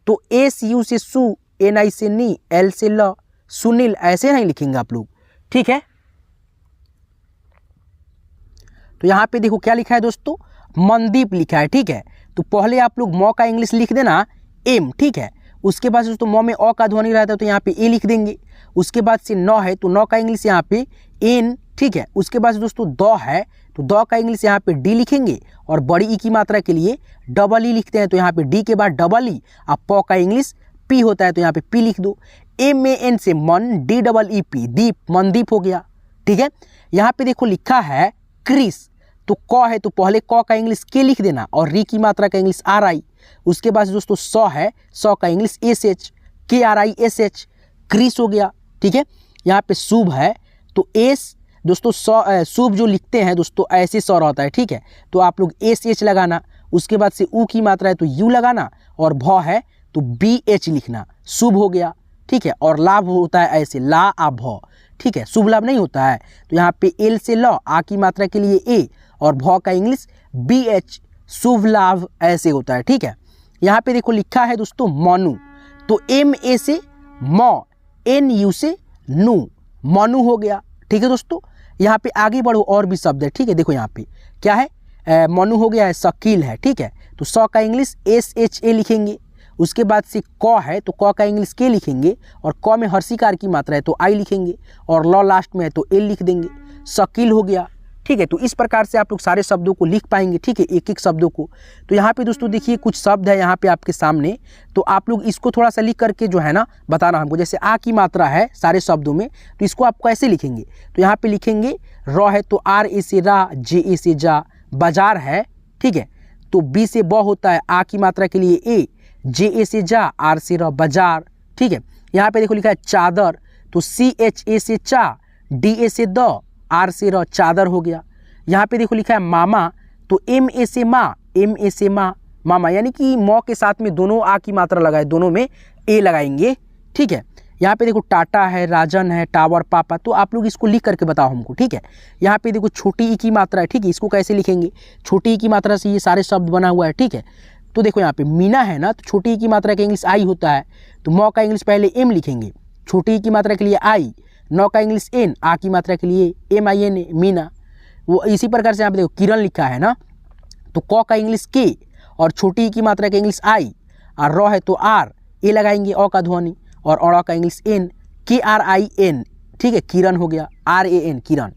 तो एस यू से सु, एन आई से नी, एल से ल, सुनील, ऐसे नहीं लिखेंगे आप लोग, ठीक है। तो यहाँ पे देखो क्या लिखा है दोस्तों, मनदीप लिखा है, ठीक है। तो पहले आप लोग म का इंग्लिश लिख देना एम, ठीक है। उसके बाद दोस्तों म में अ का ध्वनि रहता है तो यहाँ पे ए लिख देंगे। उसके बाद से न है तो न का इंग्लिश यहाँ पे एन, ठीक है। उसके बाद दोस्तों द है तो द का इंग्लिश यहाँ पे डी लिखेंगे, और बड़ी ई की मात्रा के लिए डबल ई लिखते हैं तो यहाँ पे डी के बाद डबल ई, अब प का इंग्लिश पी होता है तो यहाँ पे पी लिख दो। MAN से मन, DEEP, दीप, मनदीप हो गया, ठीक है। यहाँ पे देखो लिखा है क्रिस, तो क है तो पहले क का इंग्लिश के लिख देना, और री की मात्रा का इंग्लिश RI। उसके बाद दोस्तों स है, स का इंग्लिश SH, KRISH, क्रिस हो गया, ठीक है। यहाँ पे शुभ है तो एस दोस्तों शुभ जो लिखते हैं दोस्तों ऐसे स रहता है, ठीक है। तो आप लोग SH लगाना, उसके बाद से ऊ की मात्रा है तो यू लगाना, और भ है तो BH लिखना, शुभ हो गया, ठीक है। और लाभ होता है ऐसे ला आ भ, ठीक है, शुभ लाभ नहीं होता है। तो यहाँ पे एल से ल, आ की मात्रा के लिए ए, और भ का इंग्लिश BH, शुभ लाभ, ऐसे होता है, ठीक है। यहाँ पे देखो लिखा है दोस्तों मनु, तो MA से म, NU से नु, मनु हो गया, ठीक है दोस्तों। यहाँ पे आगे बढ़ो, और भी शब्द है, ठीक है। देखो यहाँ पे क्या है, मनु हो गया है, शकील है, ठीक है। तो स का इंग्लिश SHA लिखेंगे। उसके बाद से क है तो क का इंग्लिश के लिखेंगे, और क में हर्षिकार की मात्रा है तो आई लिखेंगे, और ल लास्ट में है तो एल लिख देंगे, शकील हो गया, ठीक है। तो इस प्रकार से आप लोग सारे शब्दों को लिख पाएंगे, ठीक है, एक एक शब्दों को। तो यहाँ पे दोस्तों देखिए कुछ शब्द है यहाँ पे आपके सामने, तो आप लोग इसको थोड़ा सा लिख करके जो है ना बताना हमको। जैसे आ की मात्रा है सारे शब्दों में, तो इसको आप कैसे लिखेंगे, तो यहाँ पे लिखेंगे र है तो RA से रा, JA से जा, बाजार है, ठीक है। तो B से ब होता है, आ की मात्रा के लिए ए, JA से जा, R से र, बाजार, ठीक है। यहाँ पे देखो लिखा है चादर, तो CHA से चा, DA से द, R से र, चादर हो गया। यहाँ पे देखो लिखा है मामा, तो MA से माँ, MA से माँ, मामा, यानी कि म के साथ में दोनों आ की मात्रा लगाए, दोनों में ए लगाएंगे, ठीक है। यहाँ पे देखो टाटा है, राजन है, टावर, पापा, तो आप लोग इसको लिख करके बताओ हमको, ठीक है। यहाँ पे देखो छोटी ई की मात्रा है, ठीक है, इसको कैसे लिखेंगे, छोटी ई की मात्रा से ये सारे शब्द बना हुआ है, ठीक है। तो देखो यहाँ पे मीना है ना, तो छोटी ई की मात्रा का इंग्लिश आई होता है, तो म का इंग्लिश पहले एम लिखेंगे, छोटी ई की मात्रा के लिए आई, न का इंग्लिश एन, आ की मात्रा के लिए MIN, मीना। वो इसी प्रकार से यहाँ पे देखो किरण लिखा है ना, तो क का इंग्लिश के, और छोटी ई की मात्रा का इंग्लिश आई, और र है तो R, ए लगाएंगे अ का ध्वनि, और अड़ा का इंग्लिश एन, KRIN, ठीक है, किरण हो गया, RAN, किरण।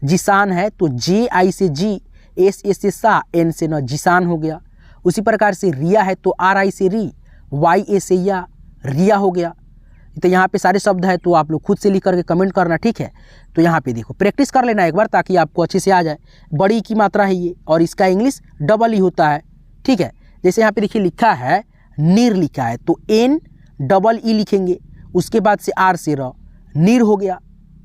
जिसान है तो JI से जी, SA से सा, N से न, जिसान हो गया। उसी प्रकार से रिया है तो RI से री, YA से या, रिया हो गया। तो यहाँ पे सारे शब्द है, तो आप लोग खुद से लिख करके कमेंट करना, ठीक है। तो यहाँ पे देखो प्रैक्टिस कर लेना एक बार ताकि आपको अच्छे से आ जाए। बड़ी की मात्रा है ये, और इसका इंग्लिश डबल ई होता है, ठीक है। जैसे यहाँ पे देखिए लिखा है नीर लिखा है, तो N डबल ई लिखेंगे, उसके बाद से R से र, नीर हो गया,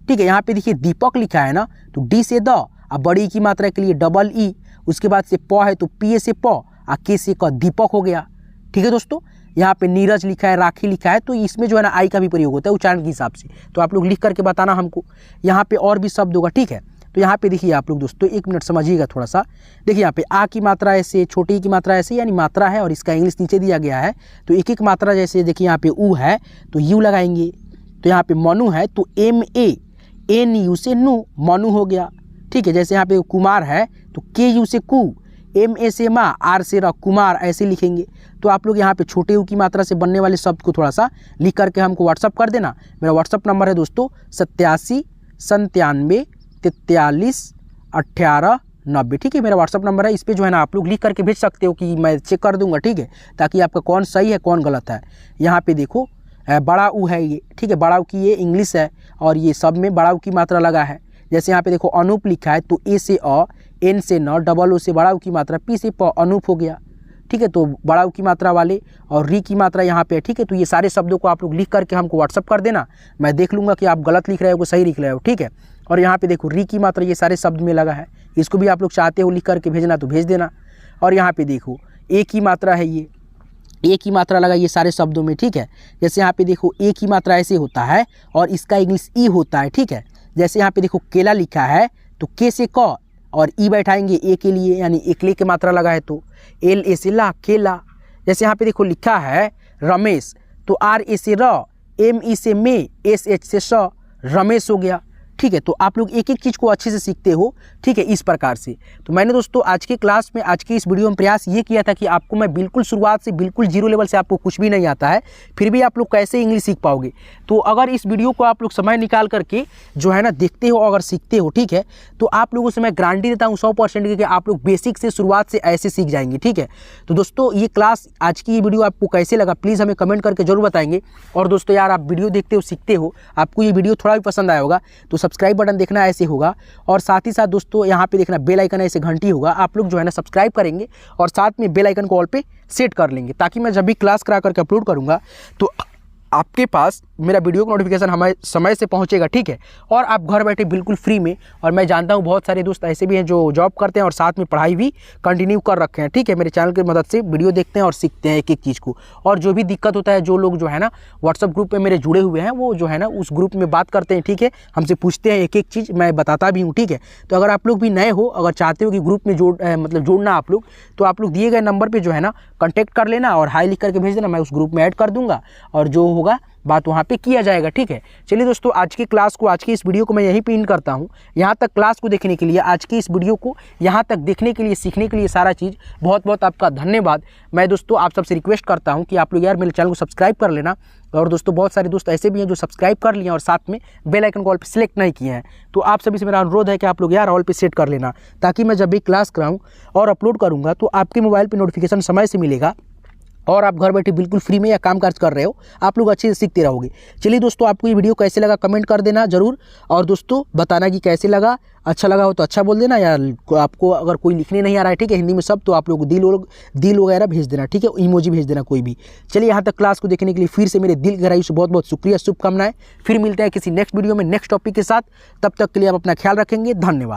ठीक है। यहाँ पे देखिए दीपक लिखा है ना, तो D से द, अब बड़ी की मात्रा के लिए डबल ई, उसके बाद से प है तो PA से प, और K से क, दीपक हो गया, ठीक है दोस्तों। यहाँ पे नीरज लिखा है, राखी लिखा है, तो इसमें जो है ना आई का भी प्रयोग होता है उच्चारण के हिसाब से, तो आप लोग लिख करके बताना हमको। यहाँ पे और भी शब्द होगा, ठीक है। तो यहाँ पे देखिए आप लोग दोस्तों एक मिनट समझिएगा थोड़ा सा। देखिए यहाँ पे आ की मात्रा ऐसे, छोटी ई की मात्रा ऐसे, यानी मात्रा है, और इसका इंग्लिश नीचे दिया गया है, तो एक एक मात्रा जैसे देखिए यहाँ पे ऊ है तो यू लगाएंगे। तो यहाँ पे मनु है तो MANU से नु, मनु हो गया, ठीक है। जैसे यहाँ पे कुमार है तो KU से कु, MA से माँ, R से र, कुमार, ऐसे लिखेंगे। तो आप लोग यहाँ पे छोटे ऊ की मात्रा से बनने वाले शब्द को थोड़ा सा लिख करके हमको व्हाट्सअप कर देना। मेरा व्हाट्सअप नंबर है दोस्तों 87 97 43 18 90, ठीक है, मेरा व्हाट्सअप नंबर है। इस पे जो है ना आप लोग लिख करके भेज सकते हो कि मैं चेक कर दूंगा, ठीक है, ताकि आपका कौन सही है कौन गलत है। यहाँ पे देखो बड़ा ऊ है ये, ठीक है, बड़ा ऊ की ये इंग्लिश है, और ये सब में बड़ा ऊ की मात्रा लगा है। जैसे यहाँ पे देखो अनूप लिखा है तो ए से अ, एन से न, डबल ओ से बड़ा ऊ की मात्रा, पी से प, अनूप हो गया। ठीक है, तो बड़ा ऊ की मात्रा वाले और री की मात्रा यहाँ पे है। ठीक है, तो ये सारे शब्दों को आप लोग लिख करके हमको व्हाट्सअप कर देना, मैं देख लूँगा कि आप गलत लिख रहे हो कि सही लिख रहे हो। ठीक है, और यहाँ पे देखो री की मात्रा ये सारे शब्द में लगा है, इसको भी आप लोग चाहते हो लिख करके भेजना तो भेज देना। और यहाँ पे देखो ए की मात्रा है, ये ए की मात्रा लगा ये सारे शब्दों में। ठीक है, जैसे यहाँ पे देखो ए की मात्रा ऐसे होता है और इसका इंग्लिश ई होता है। ठीक है, जैसे यहाँ पे देखो केला लिखा है तो के से क और ई बैठाएंगे ए के लिए, यानी एकले की मात्रा लगा है तो एल ए से ला, केला। जैसे यहाँ पे देखो लिखा है रमेश तो आर ए से र, एम ई से मे, एस एच से स, रमेश हो गया। ठीक है, तो आप लोग एक एक चीज़ को अच्छे से सीखते हो। ठीक है, इस प्रकार से। तो मैंने दोस्तों आज के क्लास में, आज के इस वीडियो में प्रयास ये किया था कि आपको मैं बिल्कुल शुरुआत से, बिल्कुल जीरो लेवल से, आपको कुछ भी नहीं आता है फिर भी आप लोग कैसे इंग्लिश सीख पाओगे। तो अगर इस वीडियो को आप लोग समय निकाल करके जो है ना देखते हो, अगर सीखते हो, ठीक है, तो आप लोगों से मैं गारंटी देता हूँ 100% कि आप लोग बेसिक से, शुरुआत से ऐसे सीख जाएंगे। ठीक है, तो दोस्तों ये क्लास, आज की ये वीडियो आपको कैसे लगा प्लीज़ हमें कमेंट करके जरूर बताएंगे। और दोस्तों यार, आप वीडियो देखते हो, सीखते हो, आपको ये वीडियो थोड़ा भी पसंद आया होगा तो सब्सक्राइब बटन देखना ऐसे होगा, और साथ ही साथ दोस्तों यहाँ पे देखना बेल आइकन ऐसे घंटी होगा, आप लोग जो है ना सब्सक्राइब करेंगे और साथ में बेल आइकन को ऑल पे सेट कर लेंगे, ताकि मैं जब भी क्लास करा करके अपलोड करूँगा तो आपके पास मेरा वीडियो का नोटिफिकेशन हमारे समय से पहुंचेगा। ठीक है, और आप घर बैठे बिल्कुल फ्री में, और मैं जानता हूं बहुत सारे दोस्त ऐसे भी हैं जो जॉब करते हैं और साथ में पढ़ाई भी कंटिन्यू कर रखे हैं। ठीक है, मेरे चैनल की मदद से वीडियो देखते हैं और सीखते हैं एक एक चीज़ को। और जो भी दिक्कत होता है, जो लोग जो है ना व्हाट्सअप ग्रुप में मेरे जुड़े हुए हैं, वो जो है ना उस ग्रुप में बात करते हैं। ठीक है, हमसे पूछते हैं एक एक चीज़, मैं बताता भी हूँ। ठीक है, तो अगर आप लोग भी नए हो, अगर चाहते हो कि ग्रुप में जोड़ना आप लोग, तो आप लोग दिए गए नंबर पर जो है ना कॉन्टैक्ट कर लेना और हाई लिख करके भेज देना, मैं उस ग्रुप में ऐड कर दूँगा और जो होगा बात वहाँ पे किया जाएगा। ठीक है, चलिए दोस्तों, आज की क्लास को, आज की इस वीडियो को मैं यहीं पे एंड करता हूँ। यहाँ तक क्लास को देखने के लिए, आज की इस वीडियो को यहाँ तक देखने के लिए, सीखने के लिए, सारा चीज़ बहुत बहुत आपका धन्यवाद। मैं दोस्तों आप सबसे रिक्वेस्ट करता हूँ कि आप लोग यार मेरे चैनल को सब्सक्राइब कर लेना। और दोस्तों बहुत सारे दोस्त ऐसे भी हैं जो सब्सक्राइब कर लिए और साथ में बेल आइकन को ऑल पे सिलेक्ट नहीं किए हैं, तो आप सभी से मेरा अनुरोध है कि आप लोग यार ऑल पे सेट कर लेना, ताकि मैं जब भी क्लास कराऊँ और अपलोड करूँगा तो आपके मोबाइल पर नोटिफिकेशन समय से मिलेगा और आप घर बैठे बिल्कुल फ्री में या काम काज कर रहे हो, आप लोग अच्छे से सीखते रहोगे। चलिए दोस्तों, आपको ये वीडियो कैसे लगा कमेंट कर देना जरूर, और दोस्तों बताना कि कैसे लगा। अच्छा लगा हो तो अच्छा बोल देना, या आपको अगर कोई लिखने नहीं आ रहा है, ठीक है, हिंदी में सब, तो आप लोग दिल वगैरह भेज देना। ठीक है, इमोजी भेज देना कोई भी। चलिए, यहाँ तक क्लास को देखने के लिए फिर से मेरे दिल गहराई से बहुत बहुत शुक्रिया, शुभकामनाएं। फिर मिलते हैं किसी नेक्स्ट वीडियो में नेक्स्ट टॉपिक के साथ, तब तक के लिए आप अपना ख्याल रखेंगे। धन्यवाद।